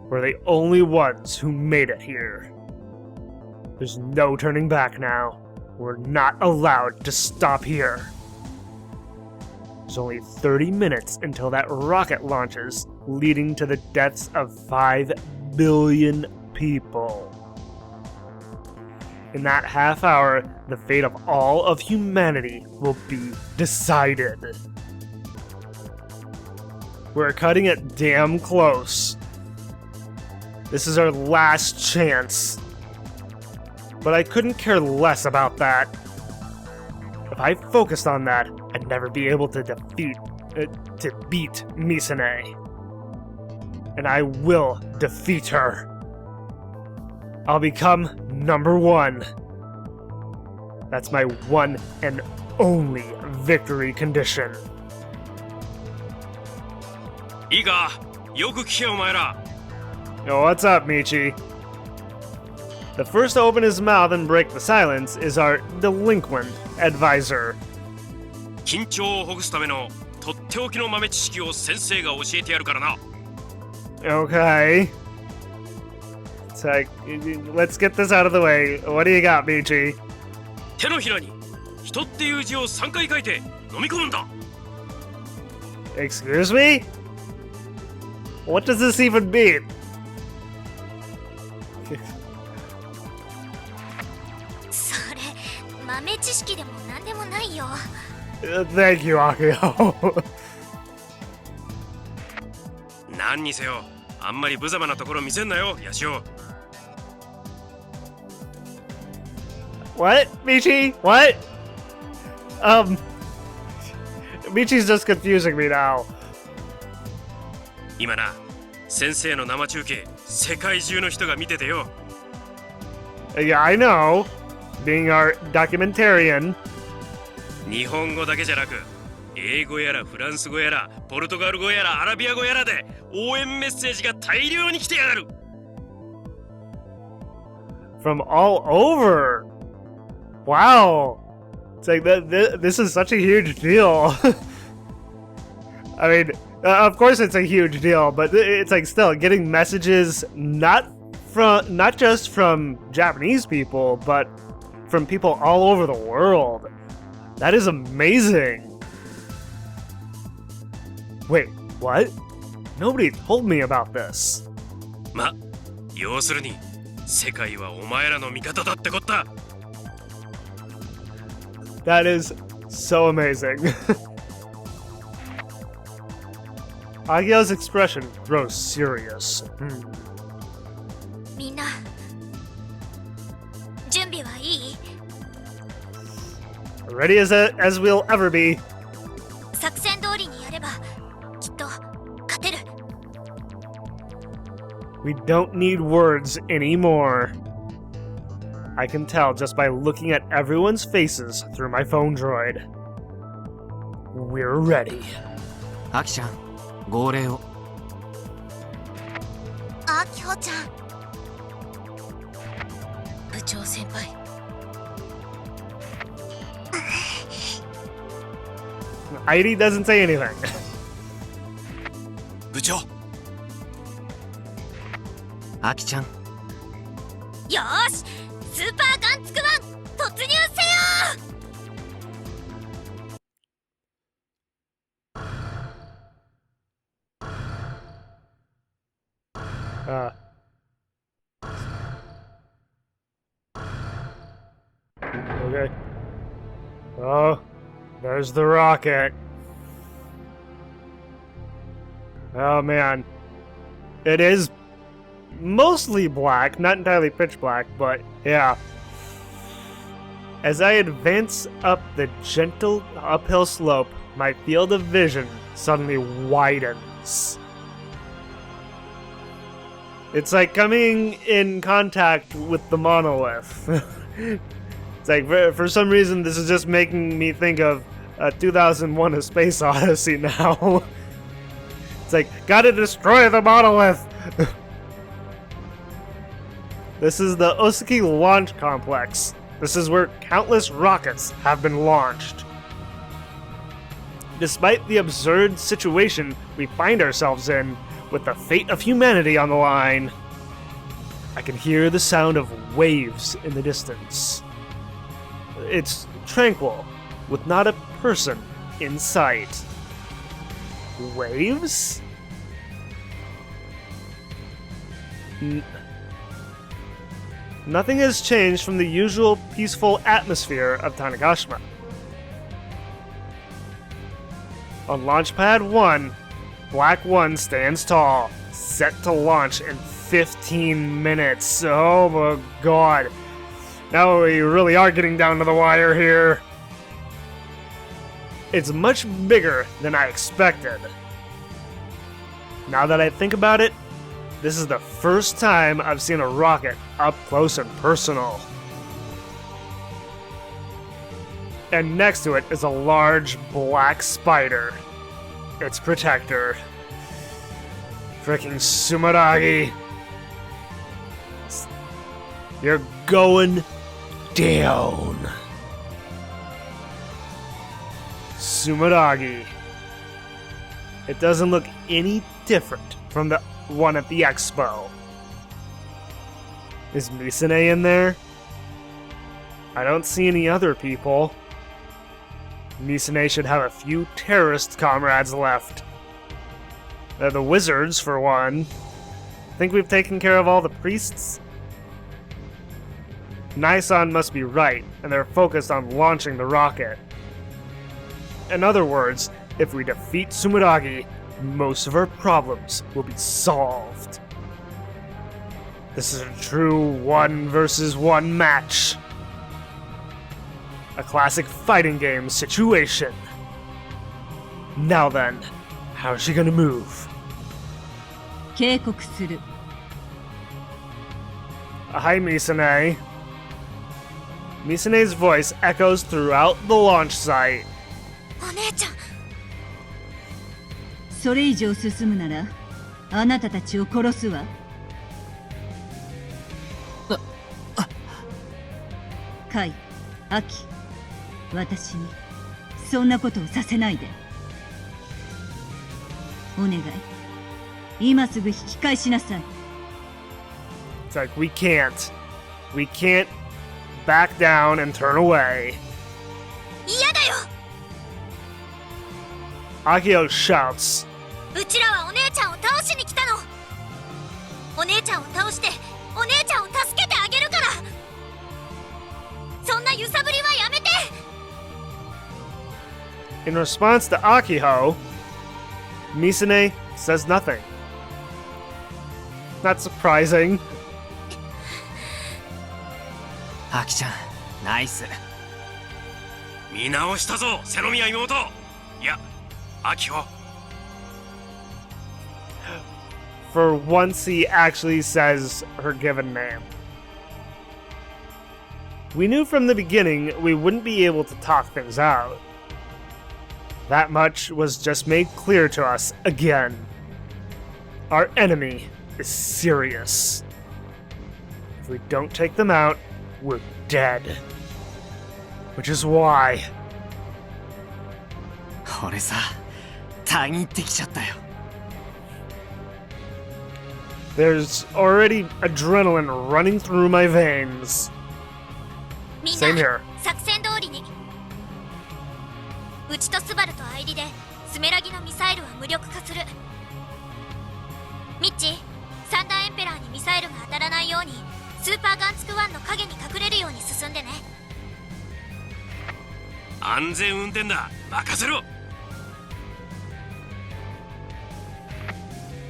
We're the only ones who made it here. There's no turning back now. We're not allowed to stop here. There's only 30 minutes until that rocket launches, leading to the deaths of 5 billion people. In that half hour, the fate of all of humanity will be decided. We're cutting it damn close. This is our last chance. But I couldn't care less about that. If I focused on that, I'd never be able to beat Misane. And I will defeat her. I'll become number 1. That's my one and only victory condition. いいか、よく聞けお前ら。 Yo, what's up, Michi? The first to open his mouth and break the silence is our delinquent advisor. 緊張をほぐすためのとっておきの豆知識を先生が教えてやるからな。 Okay. It's like, let's get this out of the way. What do you got, Michi? 手のひらに人っていう字を3回書いて飲み込むんだ。 Excuse me? What does this even mean? それ豆知識でも何でもないよ。 Thank you, Akio. 何にせよ、あんまり無様なところ見せんなよ、ヤシオ。 What, Michi? What? Michi's just confusing me now. 今な、先生の生中継、世界中の人が見ててよ。Yeah, I know. Being our documentarian. 日本語だけじゃなく、英語やらフランス語やらポルトガル語やらアラビア語やらで応援メッセージが大量に来てやがる。From all over. Wow. It's like this is such a huge deal. I mean, of course it's a huge deal, but it's like still getting messages not just from Japanese people, but from people all over the world. That is amazing. Wait, what? Nobody told me about this. ま、要するに世界はお前らの味方だってこった。That is so amazing. Agio's expression grows serious. みんな準備はいい？ Ready as we'll ever be. 作戦通りにやればきっと勝てる。 We don't need words anymore. I can tell just by looking at everyone's faces through my phone droid. We're ready. アキちゃん、号令を。あきほちゃん。部長先輩。Heidi doesn't say anything. 部長。アキちゃん。よーし、スーパーガンツクワン突入せよOkay. Oh, there's the rocket. Oh man. It is mostly black, not entirely pitch black, but yeah. As I advance up the gentle uphill slope, my field of vision suddenly widens. It's like coming in contact with the monolith. It's like, for some reason, this is just making me think of 2001: A Space Odyssey now. It's like, gotta destroy the monolith! This is the Osaki Launch Complex. This is where countless rockets have been launched. Despite the absurd situation we find ourselves in, with the fate of humanity on the line, I can hear the sound of waves in the distance. It's tranquil, with not a person in sight. Waves? Nothing has changed from the usual peaceful atmosphere of Tanegashima. On Launchpad 1, Black 1 stands tall, set to launch in 15 minutes. Oh my god. Now we really are getting down to the wire here. It's much bigger than I expected. Now that I think about it, this is the first time I've seen a rocket up close and personal. And next to it is a large black spider. Its protector. Fricking Sumeragi. You're going down. Sumeragi. It doesn't look any different from the one at the expo. Is Misane in there? I don't see any other people. Misane should have a few terrorist comrades left. The wizards, for one. Think we've taken care of all the priests? Naisan must be right, and they're focused on launching the rocket. In other words, if we defeat Sumeragi, most of our problems will be solved. This is a true 1 versus 1 match. A classic fighting game situation. Now then, how's she gonna move? 警告する。 Hi, Misane. Misane's voice echoes throughout the launch site. お姉ちゃん、それ以上進むなら、あなたたちを殺すわ。カイ、アキ、私にそんなことをさせないで。お願い、今すぐ引き返しなさい。 It's like, we can't. We can't back down and turn away. 嫌だよ。 Akio shouts. うちらはお姉ちゃんを倒しに来たの。お姉ちゃんを倒してお姉ちゃんを助けてあげるから。そんな揺さぶりはやめて。 In response to Akiho, Misane says nothing. Not surprising. アキちゃんナイス。見直したぞセノミヤ妹。いやアキホ。 For once, he actually says her given name. We knew from the beginning we wouldn't be able to talk things out. That much was just made clear to us again. Our enemy is serious. If we don't take them out, we're dead. Which is why... 俺さたぎってきちゃったよ。 There's already adrenaline running through my veins. みん Same な here. 作戦通りに。うちとスバルとアイリでスメラギのミサイルは無力化する。ミッチ、サンダーエンペラーにミサイルが当たらないようにスーパーガンツク1の影に隠れるように進んでね。安全運転だ任せろ。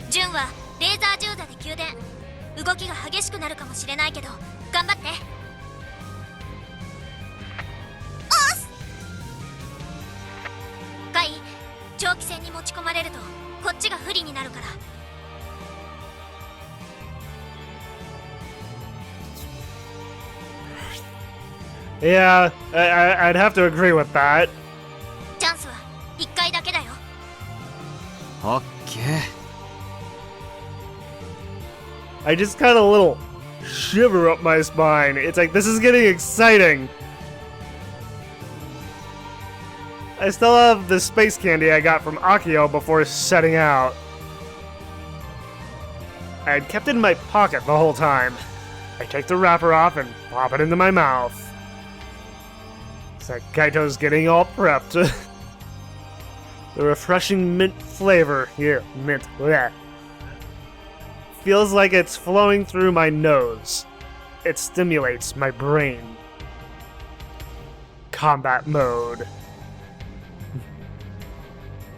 ジュンはレーザー銃座で給電。動きが激しくなるかもしれないけど頑張って。おっす。カイ、長期戦に持ち込まれるとこっちが不利になるから。 Yeah, I'd have to agree with that. チャンスは1回だけだよ。オッケー。 I just got a little shiver up my spine. It's like, this is getting exciting. I still have the space candy I got from Akio before setting out. I had kept it in my pocket the whole time. I take the wrapper off and pop it into my mouth. It's like Kaito's getting all prepped. The refreshing mint flavor, here, mint, bleh, feels like it's flowing through my nose. It stimulates my brain. Combat mode.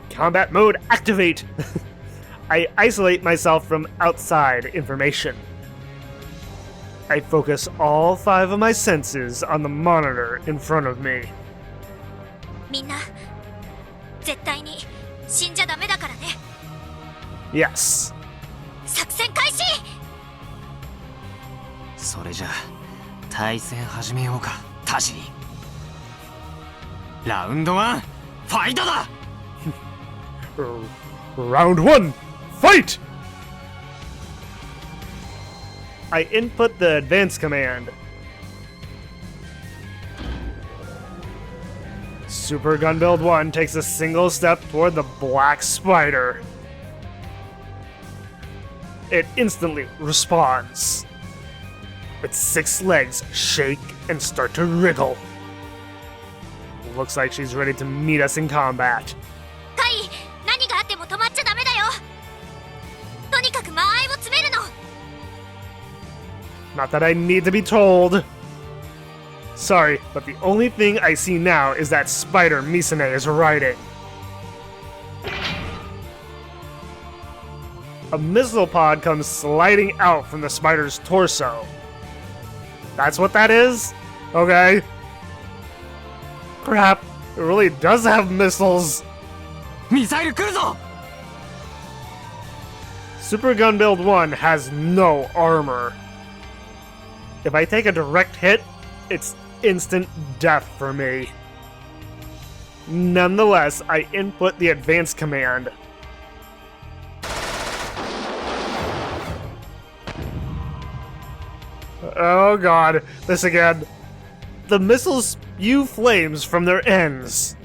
Combat mode activate! I isolate myself from outside information. I focus all 5 of my senses on the monitor in front of me. みんな絶対に死んじゃダメだからね。 Yes. 作戦開始。それじゃあ対戦始めようかタジ。ラウンド1ファイトだ。 Round 1, fight! I input the advance command. Super Gun Build 1 takes a single step toward the black spider. It instantly responds. Its 6 legs shake and start to wriggle. Looks like she's ready to meet us in combat. カイ、何があっても止まっちゃダメだよ。とにかく間合いを詰めるの。 Not that I need to be told. Sorry, but the only thing I see now is that spider Misane is riding. A missile pod comes sliding out from the spider's torso. That's what that is? Okay. Crap, it really does have missiles. ミサイル来るぞ。 Super Gun Build 1 has no armor. If I take a direct hit, it's instant death for me. Nonetheless, I input the advanced command. Oh god, this again. The missiles spew flames from their ends.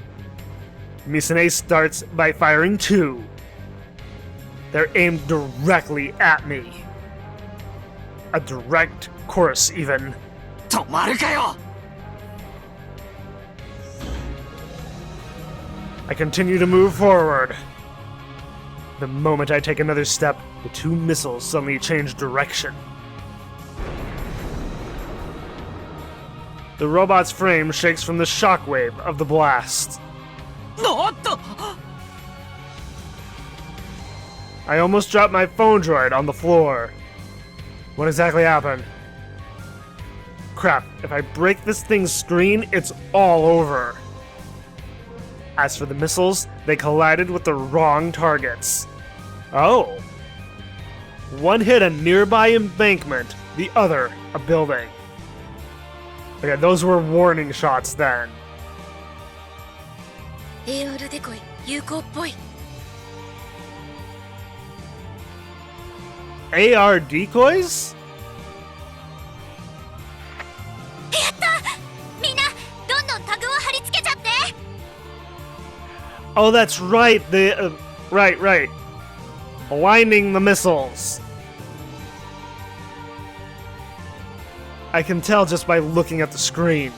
Misane starts by firing 2. They're aimed directly at me. A direct course, even. 止まるかよ。 I continue to move forward. The moment I take another step, the 2 missiles suddenly change direction. The robot's frame shakes from the shockwave of the blast. おっと。 I almost dropped my phone droid on the floor. What exactly happened? Crap, if I break this thing's screen, it's all over. As for the missiles, they collided with the wrong targets. Oh. One hit a nearby embankment, the other a building. Okay, those were warning shots then. AR デコイ有効っぽい。 AR decoys? やった！みんなどんどんタグを貼り付けちゃって。 Oh, that's right. Right. Aligning the missiles. I can tell just by looking at the screen.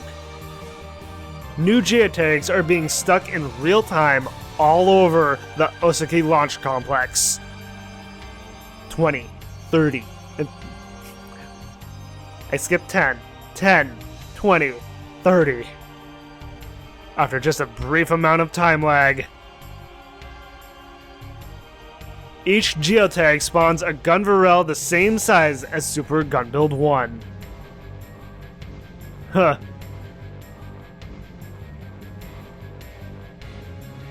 New geotags are being stuck in real time all over the Osaki launch complex. 20, 30, and I skipped 10, 20, 30. After just a brief amount of time lag. Each geotag spawns a gun Varel the same size as Super Gun Build 1. Huh.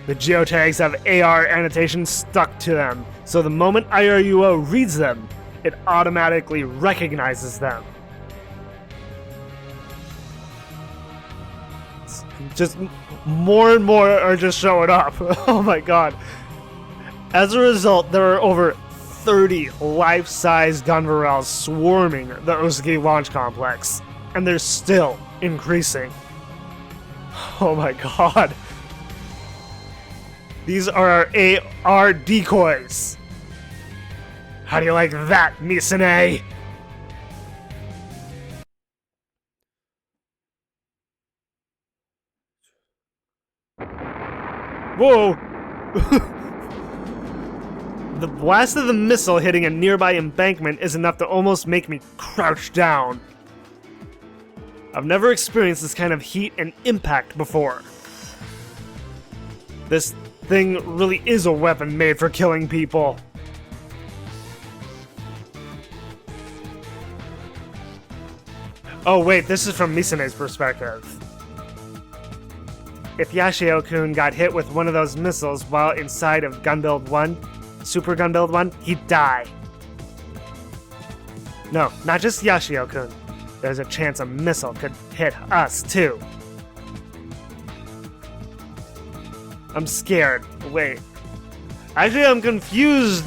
The geotags have AR annotations stuck to them, so the moment IRUO reads them, it automatically recognizes them. Just more and more are just showing up. Oh my god. As a result, there are over 30 life-size gun Varels swarming the Osaki launch complex, and they're still increasing. Oh my god. These are our AR decoys. How do you like that, Misane? Whoa! The blast of the missile hitting a nearby embankment is enough to almost make me crouch down. I've never experienced this kind of heat and impact before. This thing really is a weapon made for killing people. Oh wait, this is from Misane's perspective. If Yashio-kun got hit with one of those missiles while inside of Gun Build 1, Super Gun Build 1, he'd die. No, not just Yashio-kun. There's a chance a missile could hit us too. I'm scared. Wait. Actually, I'm confused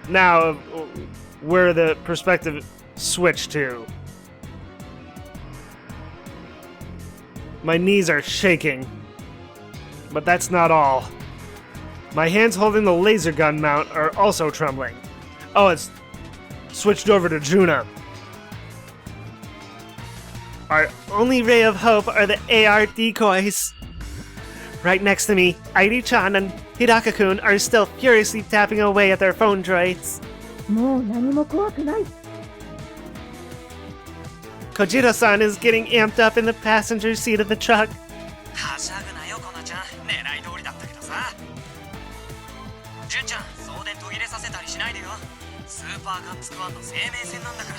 now of where the perspective switched to. My knees are shaking. But that's not all. My hands holding the laser gun mount are also trembling. Oh, it's switched over to Juna. Our only ray of hope are the AR decoys. Right next to me, Airi-chan and Hidaka-kun are still furiously tapping away at their phone droids. Kojiro-san is getting amped up in the passenger seat of the truck. はしゃぐなよコナちゃん、狙い通りだったけどさ。純ちゃん、送電途切れさせたりしないでよ。スーパーガンツクワンの生命線なんだか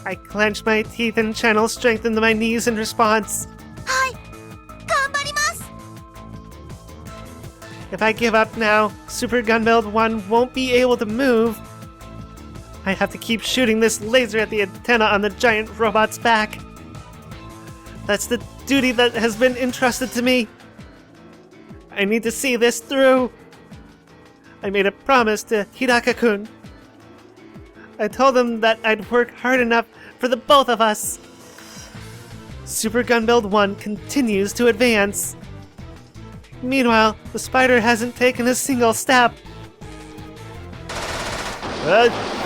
ら。I clench my teeth and channel strength into my knees in response. はい、頑張ります。If I give up now, Super Gunbuild 1 won't be able to move. I have to keep shooting this laser at the antenna on the giant robot's back. That's the duty that has been entrusted to me. I need to see this through. I made a promise to Hidaka-kun. I told him that I'd work hard enough for the both of us. Super Gunbuild 1 continues to advance. Meanwhile, the spider hasn't taken a single step.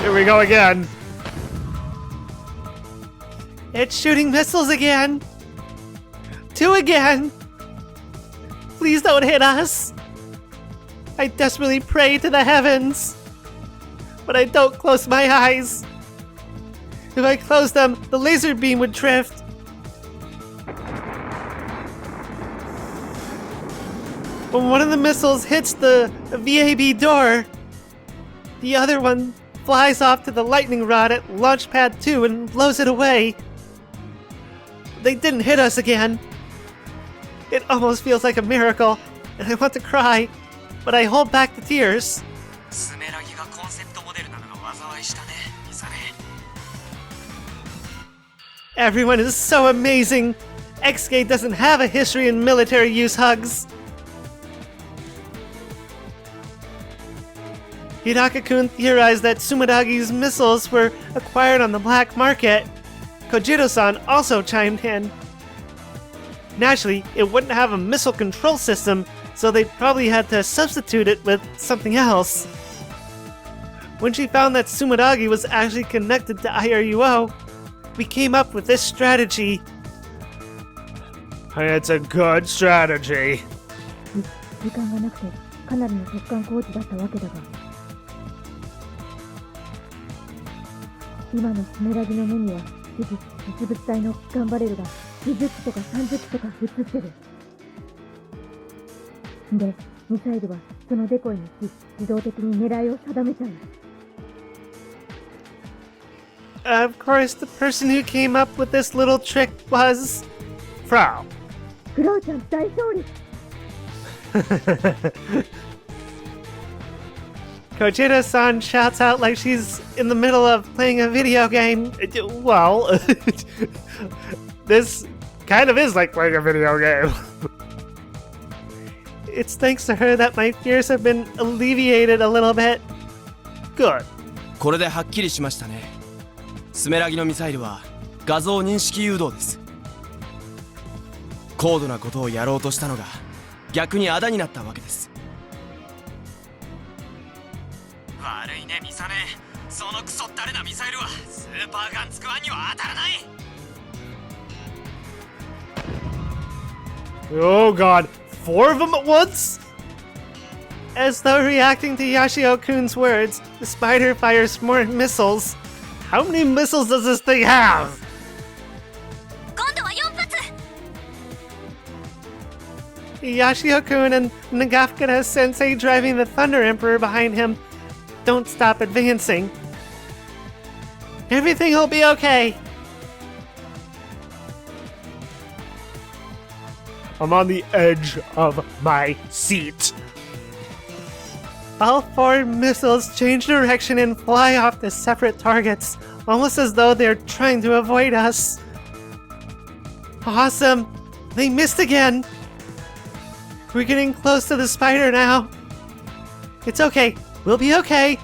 Here we go again. It's shooting missiles again. 2 again. Please don't hit us. I desperately pray to the heavens. But I don't close my eyes. If I close them, the laser beam would drift. When one of the missiles hits the VAB door, the other one flies off to the lightning rod at Launch Pad 2 and blows it away. They didn't hit us again. It almost feels like a miracle, and I want to cry, but I hold back the tears. Sumeragiがコンセプトモデルなのが災いしたね、ミサネ。Everyone is so amazing. XK doesn't have a history in military use hugs. Hidaka-kun theorized that Sumeragi's missiles were acquired on the black market. Kojiro-san also chimed in. Naturally, it wouldn't have a missile control system, so they probably had to substitute it with something else. When she found that Sumeragi was actually connected to IRUO, we came up with this strategy. It's a good strategy. 時間がなくてかなりの突貫工事だったわけだが、今のスメラギの目には実物体のガンバレルが20機とか30機とか映ってる。で、ミサイルはそのデコイに自動的に狙いを定めちゃう。Of course, the person who came up with this little trick was Frau. フラウちゃん大勝利。Kojiro-san shouts out like she's in the middle of playing a video game. Well, this kind of is like playing a video game. It's thanks to her that my fears have been alleviated a little bit. Good. これではっきりしましたね。スメラギのミサイルは画像認識誘導です。高度なことをやろうとしたのが逆にあだになったわけです。悪いね、ミサネ。そのクソったれなミサイルはスーパーガンツクワンには当たらない。Oh god, 4 of them at once? As though reacting to Yashio-kun's words, the spider fires more missiles. How many missiles does this thing have? 今度は4発 Yashio-kun and Nagafukura-sensei driving the Thunder Emperor behind him don't stop advancing. Everything will be okay. I'm on the edge of my seat. All 4 missiles change direction and fly off to separate targets, almost as though they're trying to avoid us. Awesome! They missed again! We're getting close to the spider now. It's okay. We'll be okay.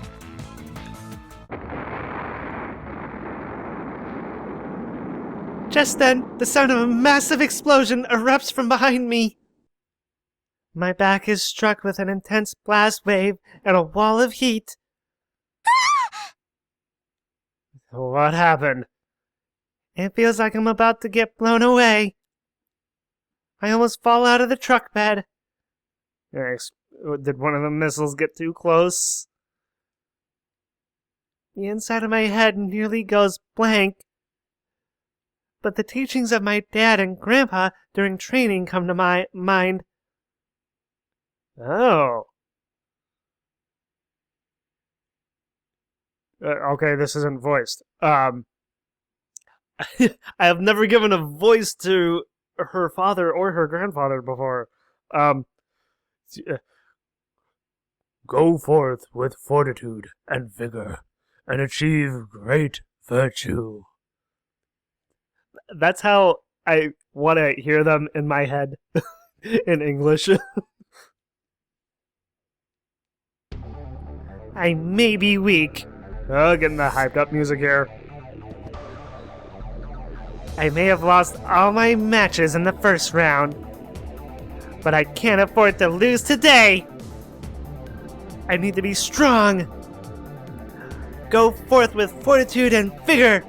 Just then, the sound of a massive explosion erupts from behind me. My back is struck with an intense blast wave and a wall of heat. What happened? It feels like I'm about to get blown away. I almost fall out of the truck bed. Yes. Did one of the missiles get too close? The inside of my head nearly goes blank. But the teachings of my dad and grandpa during training come to my mind. Oh. Okay, this isn't voiced. I have never given a voice to her father or her grandfather before. Go forth with fortitude and vigor, and achieve great virtue. That's how I want to hear them in my head in English. I may be weak. Oh, getting the hyped up music here. I may have lost all my matches in the first round, but I can't afford to lose today. I need to be strong. Go forth with fortitude and vigor,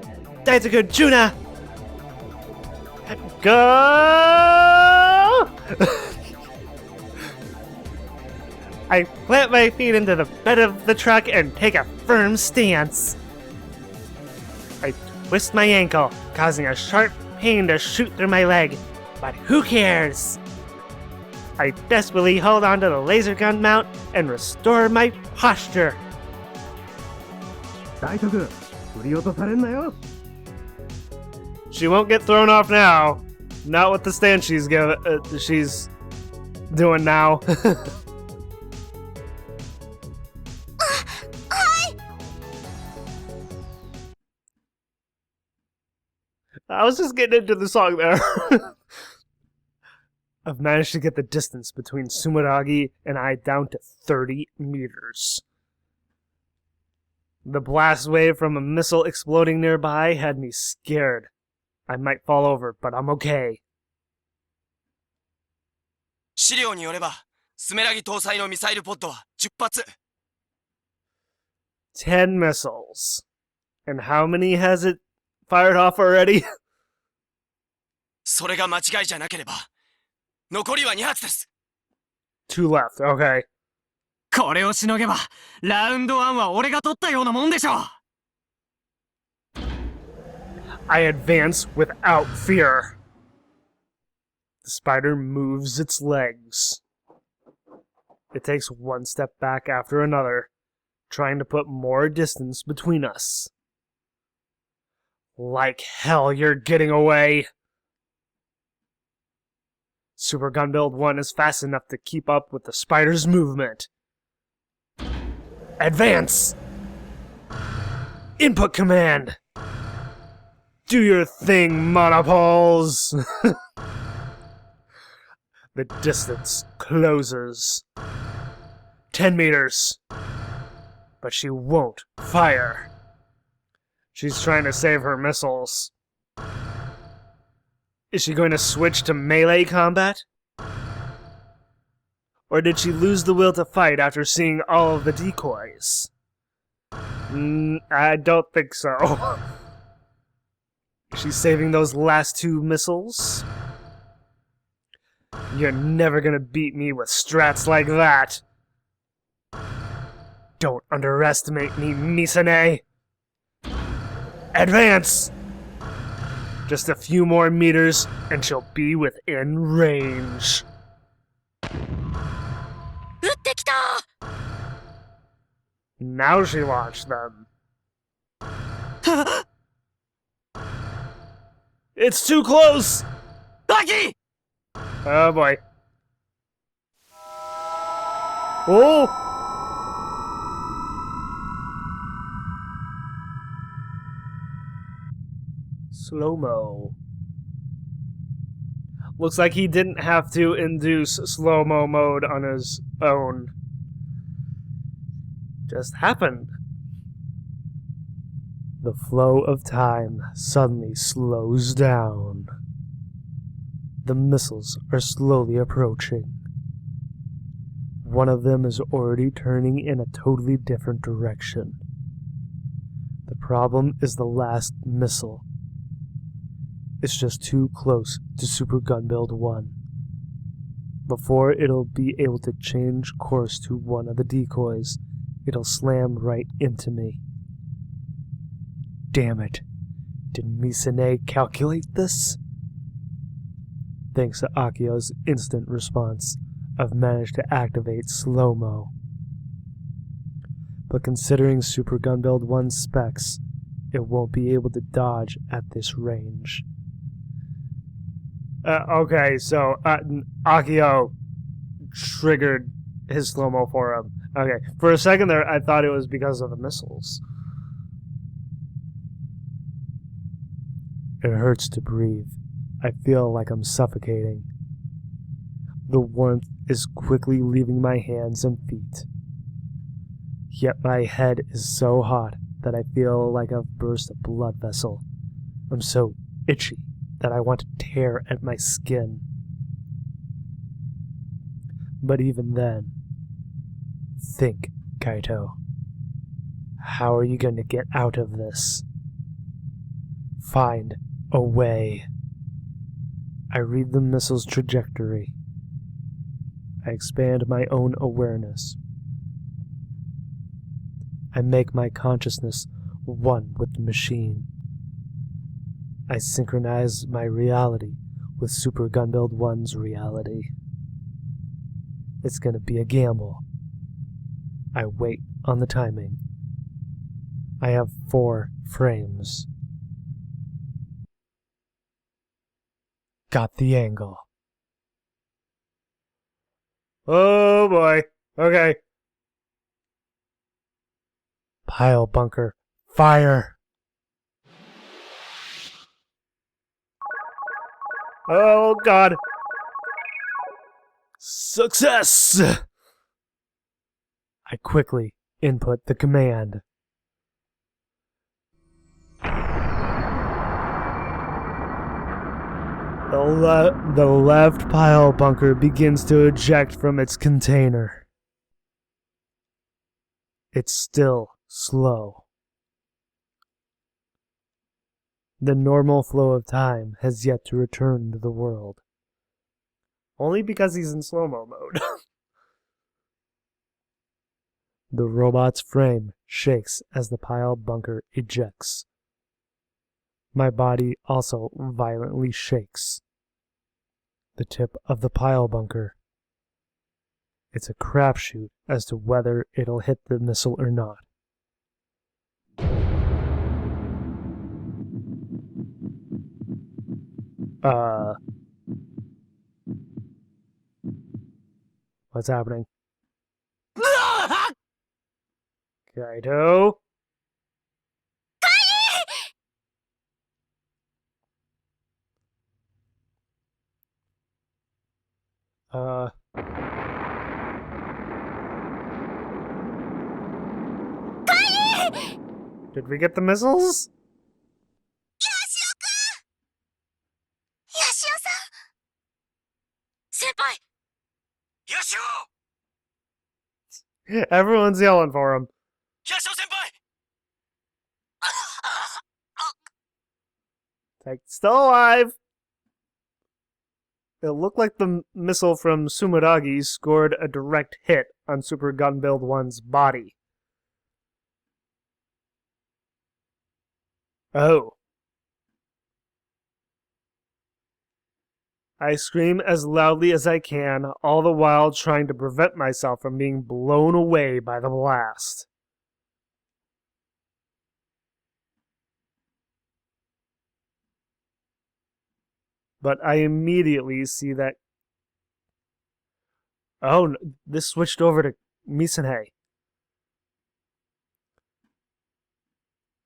Daisuke Juna. Go! I plant my feet into the bed of the truck and take a firm stance. I twist my ankle, causing a sharp pain to shoot through my leg. But who cares? I desperately hold onto the laser gun mount and restore my posture. She won't get thrown off now. Not with the stance she's doing now. I was just getting into the song there. I've managed to get the distance between Sumeragi and I down to 30 meters. The blast wave from a missile exploding nearby had me scared. I might fall over, but I'm okay. 資料によれば、スメラギ搭載のミサイルポッドは10発。10 missiles. And how many has it fired off already? それが間違いじゃなければ、残りは2発です。2 left, okay. これをしのげば、ラウンド1は俺が取ったようなもんでしょう。I advance without fear. The spider moves its legs. It takes one step back after another, trying to put more distance between us. Like hell, you're getting away! Super Gun Build 1 is fast enough to keep up with the spider's movement. Advance! Input command! Do your thing, monopoles! The distance closes. 10 meters. But she won't fire. She's trying to save her missiles. Is she going to switch to melee combat? Or did she lose the will to fight after seeing all of the decoys? I don't think so. She's saving those last 2 missiles? You're never gonna beat me with strats like that. Don't underestimate me, Misane. Advance! Just a few more meters, and she'll be within range. Now she launched them. It's too close! Lucky! Oh boy. Oh! Slo-mo. Looks like he didn't have to induce slo-mo mode on his own. Just happened. The flow of time suddenly slows down. The missiles are slowly approaching. One of them is already turning in a totally different direction. The problem is the last missile. It's just too close to Super Gun Build 1. Before it'll be able to change course to one of the decoys, it'll slam right into me. Damn it. Did Misane calculate this? Thanks to Akio's instant response, I've managed to activate slo-mo. But considering Super Gun Build 1's specs, it won't be able to dodge at this range. Okay, so Akio triggered his slo-mo for him. Okay, for a second there, I thought it was because of the missiles. It hurts to breathe. I feel like I'm suffocating. The warmth is quickly leaving my hands and feet. Yet my head is so hot that I feel like I've burst a blood vessel. I'm so itchy that I want to tear at my skin. But even then, think, Kaito. How are you going to get out of this? Find a way. I read the missile's trajectory. I expand my own awareness. I make my consciousness one with the machine. I synchronize my reality with Super Gunbuild 1's reality. It's gonna be a gamble. I wait on the timing. I have 4 frames. Got the angle. Oh boy. Okay. Pile bunker. Fire! Oh god. Success! I quickly input the command. The left pile bunker begins to eject from its container. It's still slow. The normal flow of time has yet to return to the world. Only because he's in slow-mo mode. The robot's frame shakes as the pile bunker ejects. My body also violently shakes. The tip of the pile bunker. It's a crapshoot as to whether it'll hit the missile or not. What's happening? Kaito? Did we get the missiles? Senpai! Everyone's yelling for him. Like, still alive! It looked like the missile from Sumeragi scored a direct hit on Super Gunbuild 1's body. Oh. I scream as loudly as I can, all the while trying to prevent myself from being blown away by the blast. But I immediately see that... Oh, this switched over to Misanhe.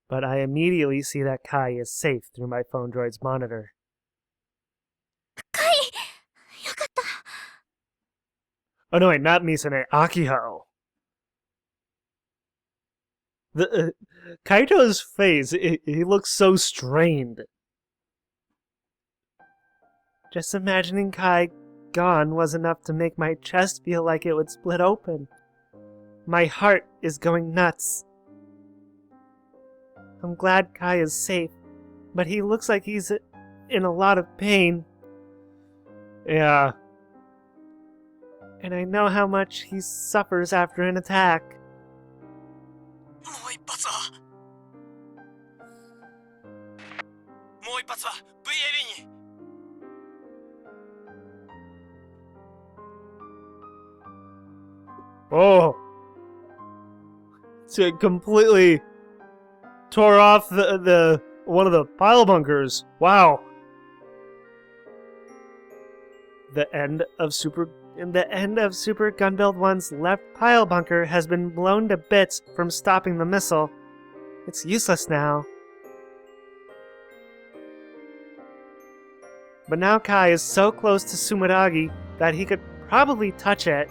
But I immediately see that Kai is safe through my phone droid's monitor. Kai! Yokatta. Oh no, wait, not Misanhe, Akiho. Kaito's face, he looks so strained. Just imagining Kai gone was enough to make my chest feel like it would split open. My heart is going nuts. I'm glad Kai is safe, but he looks like he's in a lot of pain. Yeah. And I know how much he suffers after an attack. Oh! So it completely tore off the one of the pile bunkers. Wow. The end of Super the end of Super Gunbuild 1's left pile bunker has been blown to bits from stopping the missile. It's useless now. But now Kai is so close to Sumeragi that he could probably touch it.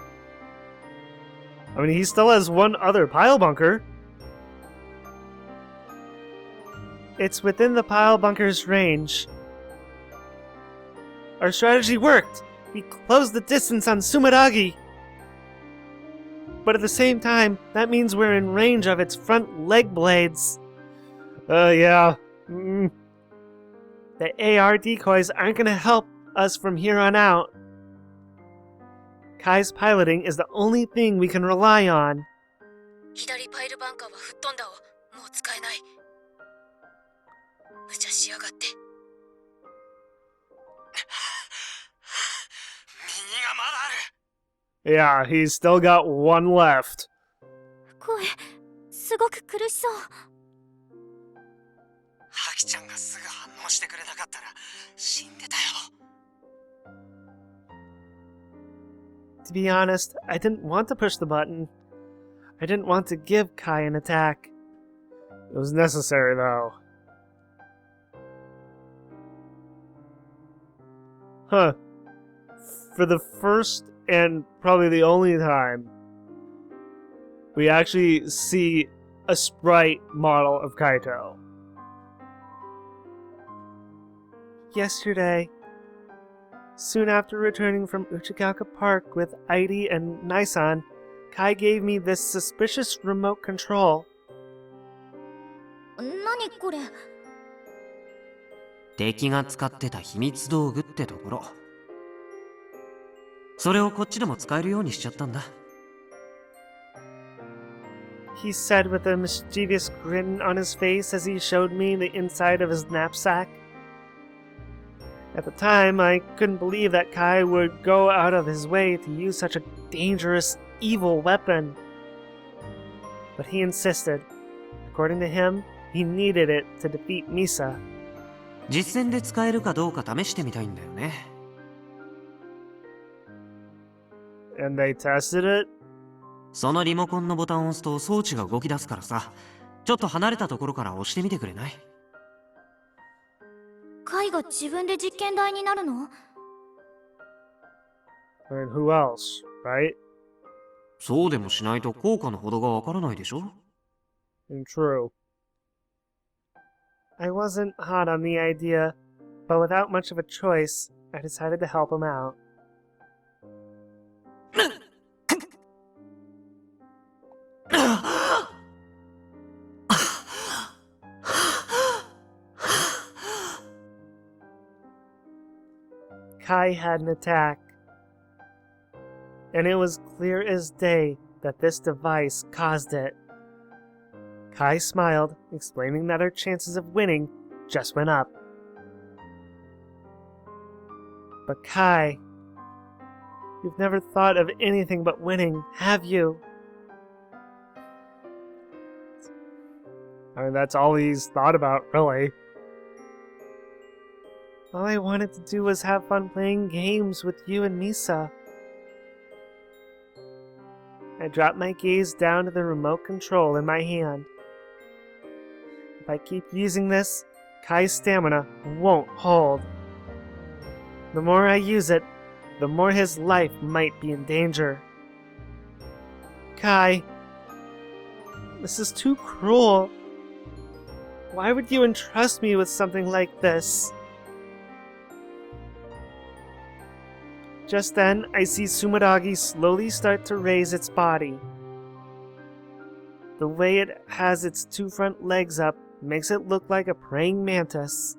I mean, he still has one other pile bunker. It's within the pile bunker's range. Our strategy worked! We closed the distance on Sumeragi! But at the same time, that means we're in range of its front leg blades. Yeah. The AR decoys aren't gonna help us from here on out. Kai's piloting is the only thing we can rely on. 左パイルバンカーは吹っ飛んだわ。もう使えない。無茶しやがって。右がまだある。Yeah, he's still got one left. 声、すごく苦しそう。ハキちゃんがすぐ反応してくれなかったら死んでたよ。To be honest, I didn't want to push the button. I didn't want to give Kai an attack. It was necessary, though. Huh. For the first and probably the only time, we actually see a sprite model of Kaito. Yesterday, soon after returning from Uchikawa Park with Airi and Naisan, Kai gave me this suspicious remote control. 何これ？敵が使ってた秘密道具ってところ。それをこっちでも使えるようにしちゃったんだ。He said with a mischievous grin on his face as he showed me the inside of his knapsack. At the time, I couldn't believe that Kai would go out of his way to use such a dangerous, evil weapon. But he insisted. According to him, he needed it to defeat Misa. 実戦で使えるかどうか試してみたいんだよね。And they tested it? そのリモコンのボタンを押すと装置が動き出すからさ、ちょっと離れたところから押してみてくれない？カイが自分で実験台になるの？ I mean, who else, right? そうでもしないと効果のほどがわからないでしょ？ And true. I wasn't hot on the idea, but without much of a choice, I decided to help him out. Kai had an attack, and it was clear as day that this device caused it. Kai smiled, explaining that our chances of winning just went up. But Kai, you've never thought of anything but winning, have you? I mean, that's all he's thought about, really. All I wanted to do was have fun playing games with you and Misa. I dropped my gaze down to the remote control in my hand. If I keep using this, Kai's stamina won't hold. The more I use it, the more his life might be in danger. Kai, this is too cruel. Why would you entrust me with something like this? Just then, I see Sumeragi slowly start to raise its body. The way it has its two front legs up makes it look like a praying mantis.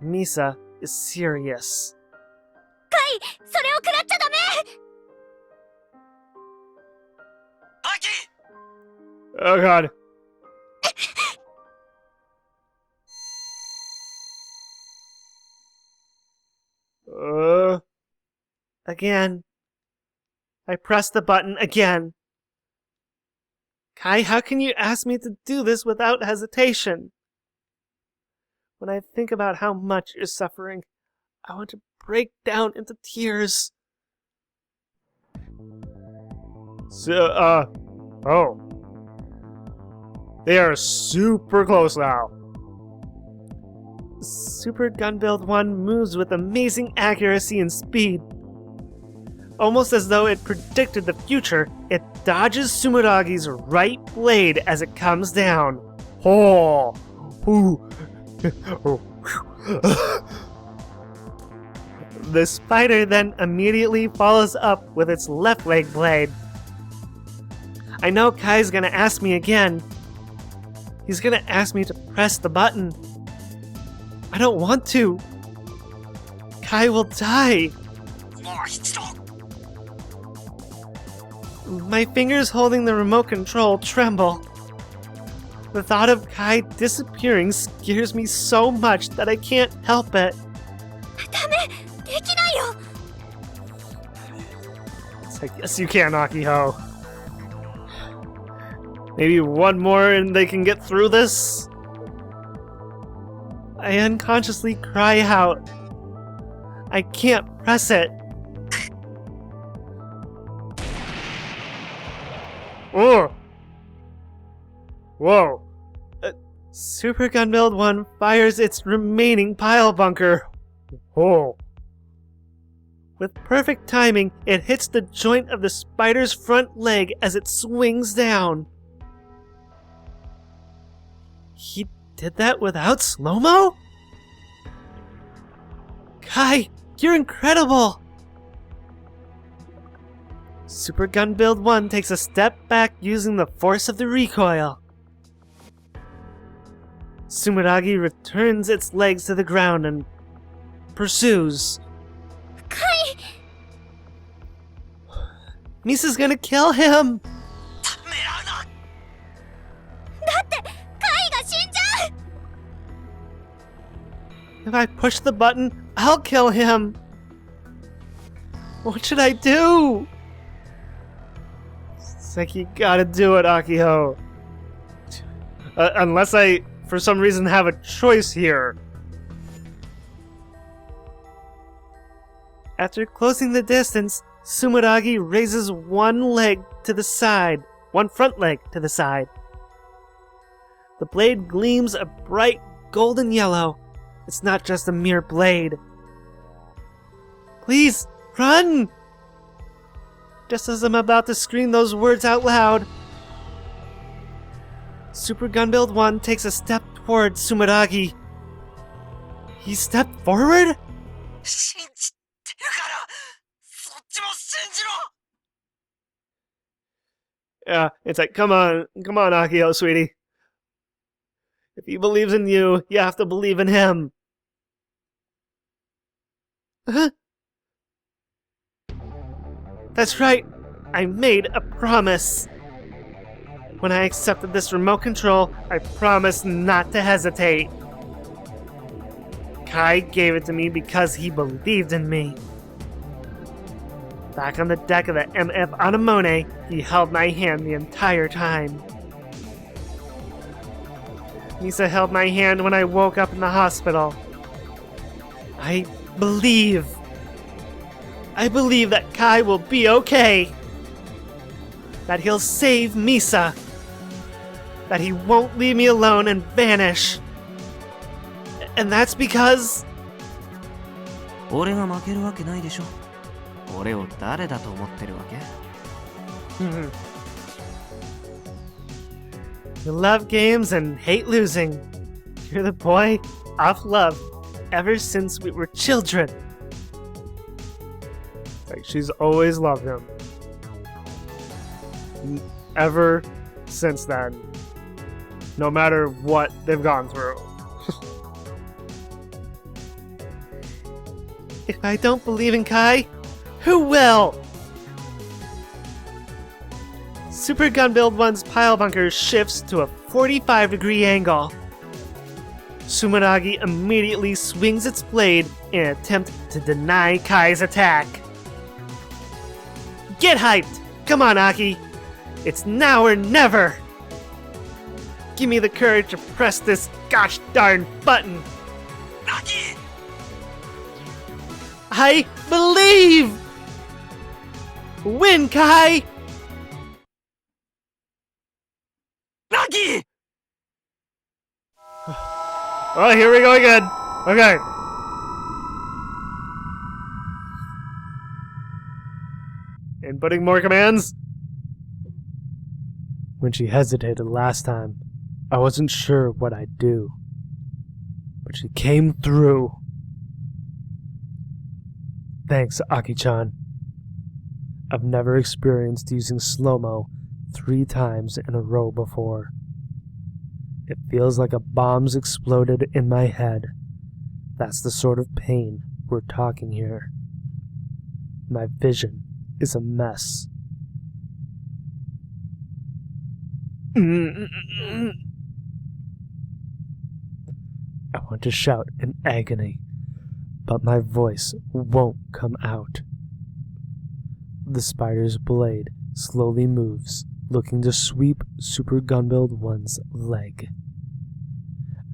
Misa is serious. カイ、それを食らっちゃダメ！アキ！ Oh god. Again. I pressed the button again. Kai, how can you ask me to do this without hesitation? When I think about how much you're suffering, I want to break down into tears. Oh. They are super close now. Super Gunbuild 1 moves with amazing accuracy and speed. Almost as though it predicted the future, it dodges Sumeragi's right blade as it comes down. Oh! Ooh. The spider then immediately follows up with its left leg blade. I know Kai's gonna ask me again. He's gonna ask me to press the button. I don't want to. Kai will die. My fingers holding the remote control tremble. The thought of Kai disappearing scares me so much that I can't help it. It's like, yes you can, Akiho. Maybe one more and they can get through this? I unconsciously cry out. I can't press it. Oh! Whoa! Super Gunbuild 1 fires its remaining pile bunker. Oh! With perfect timing, it hits the joint of the spider's front leg as it swings down. He did that without slo-mo? Kai, you're incredible! Super Gunbuild 1 takes a step back using the force of the recoil. Sumeragi returns its legs to the ground and pursues. Kai! Misa's gonna kill him! If I push the button, I'll kill him! What should I do? It's like you gotta do it, Akiho. Unless I, for some reason, have a choice here. After closing the distance, Sumeragi raises one leg to the side, one front leg to the side. The blade gleams a bright golden yellow. It's not just a mere blade. Please, run! Just as I'm about to scream those words out loud, Super Gunbuild 1 takes a step toward Sumeragi. He stepped forward? Yeah, it's like, come on, Akio, sweetie. If he believes in you, you have to believe in him. Huh? That's right, I made a promise. When I accepted this remote control, I promised not to hesitate. Kai gave it to me because he believed in me. Back on the deck of the MF Anemone, he held my hand the entire time. Misa held my hand when I woke up in the hospital. I believe that Kai will be okay. That he'll save Misa. That he won't leave me alone and vanish. And that's because... 俺が負けるわけないでしょ。俺を誰だと思ってるわけ? You love games and hate losing. You're the boy I've loved ever since we were children. Like, she's always loved him. Ever since then. No matter what they've gone through. If I don't believe in Kai, who will? Super Gunbuild 1's pile bunker shifts to a 45-degree angle. Sumeragi immediately swings its blade in an attempt to deny Kai's attack. Get hyped! Come on, Aki! It's now or never! Give me the courage to press this gosh darn button! Aki! I believe! Win, Kai! Nagi! Oh, here we go again. Okay. Inputting more commands. When she hesitated last time, I wasn't sure what I'd do. But she came through. Thanks, Aki-chan. I've never experienced using slo-mo 3 times in a row before. It feels like a bomb's exploded in my head. That's the sort of pain we're talking here. My vision is a mess. I want to shout in agony, but my voice won't come out. The spider's blade slowly moves, looking to sweep Super Gunbuild 1's leg.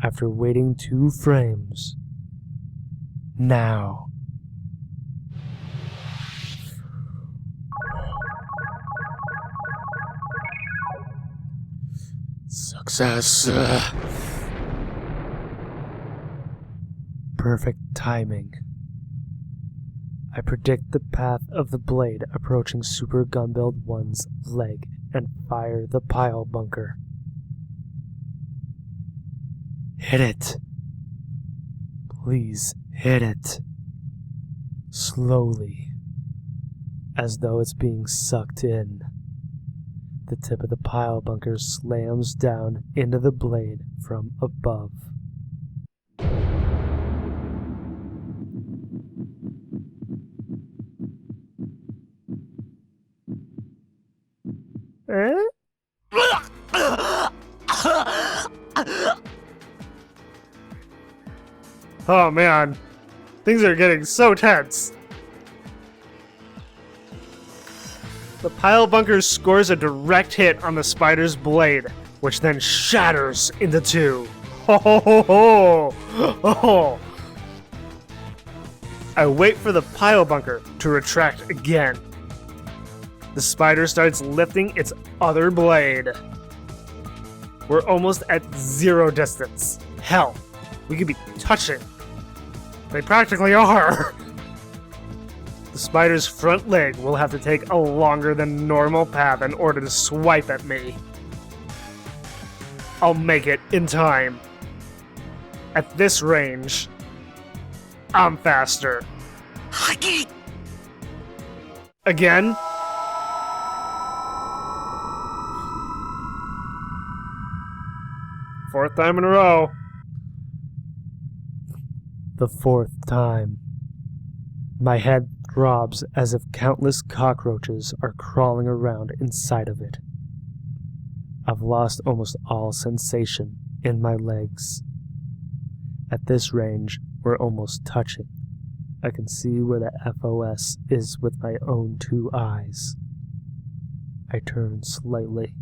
After waiting 2 frames, now. Success. Perfect timing. I predict the path of the blade approaching Super Gunbuild 1's leg and fire the pile bunker. Hit it. Please hit it. Slowly, as though it's being sucked in. The tip of the pile bunker slams down into the blade from above. Oh man, things are getting so tense. The pile bunker scores a direct hit on the spider's blade, which then shatters into 2. Ho ho ho ho! Oh. I wait for the pile bunker to retract again. The spider starts lifting its other blade. We're almost at 0 distance. Hell, we could be touching. They practically are. The spider's front leg will have to take a longer than normal path in order to swipe at me. I'll make it in time. At this range, I'm faster. Again? Fourth time in a row. The 4th time. My head throbs as if countless cockroaches are crawling around inside of it. I've lost almost all sensation in my legs. At this range, we're almost touching. I can see where the FOS is with my own 2 eyes. I turn slightly.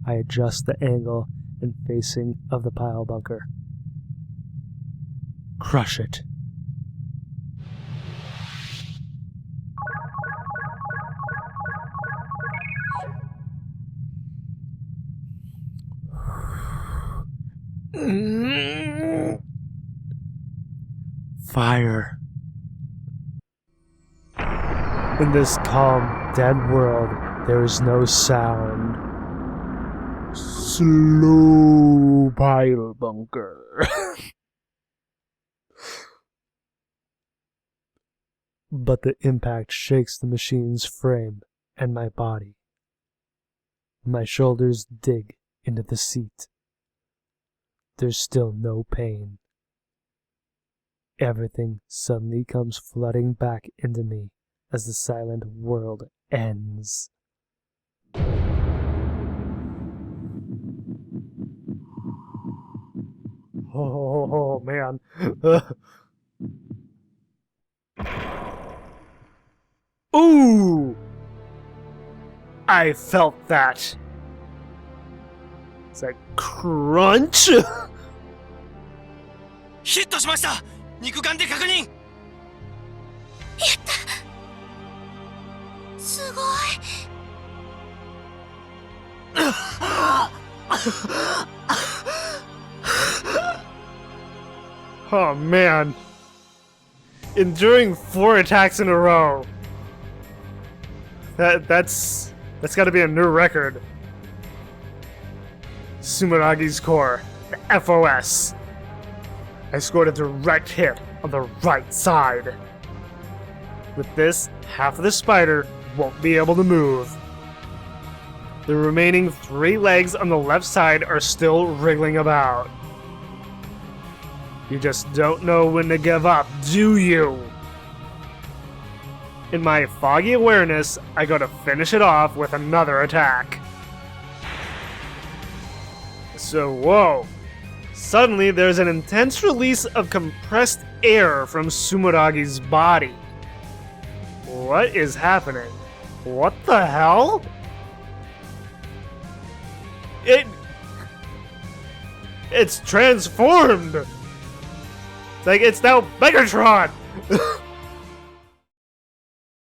I adjust the angle and facing of the pile bunker. Crush it. Fire. In this calm, dead world, there is no sound. Slow pile bunker. But the impact shakes the machine's frame and my body. My shoulders dig into the seat. There's still no pain. Everything suddenly comes flooding back into me as the silent world ends. Oh man. Ooh! I felt that. It's like crunch. ヒットしました。肉眼で確認。すごい。 Oh man. Enduring 4 attacks in a row. That's gotta be a new record. Sumeragi's core, the FOS. I scored a direct hit on the right side. With this, half of the spider won't be able to move. The remaining 3 legs on the left side are still wriggling about. You just don't know when to give up, do you? In my foggy awareness, I go to finish it off with another attack. So, whoa. Suddenly, there's an intense release of compressed air from Sumeragi's body. What is happening? What the hell? It's transformed! Like, it's now Megatron!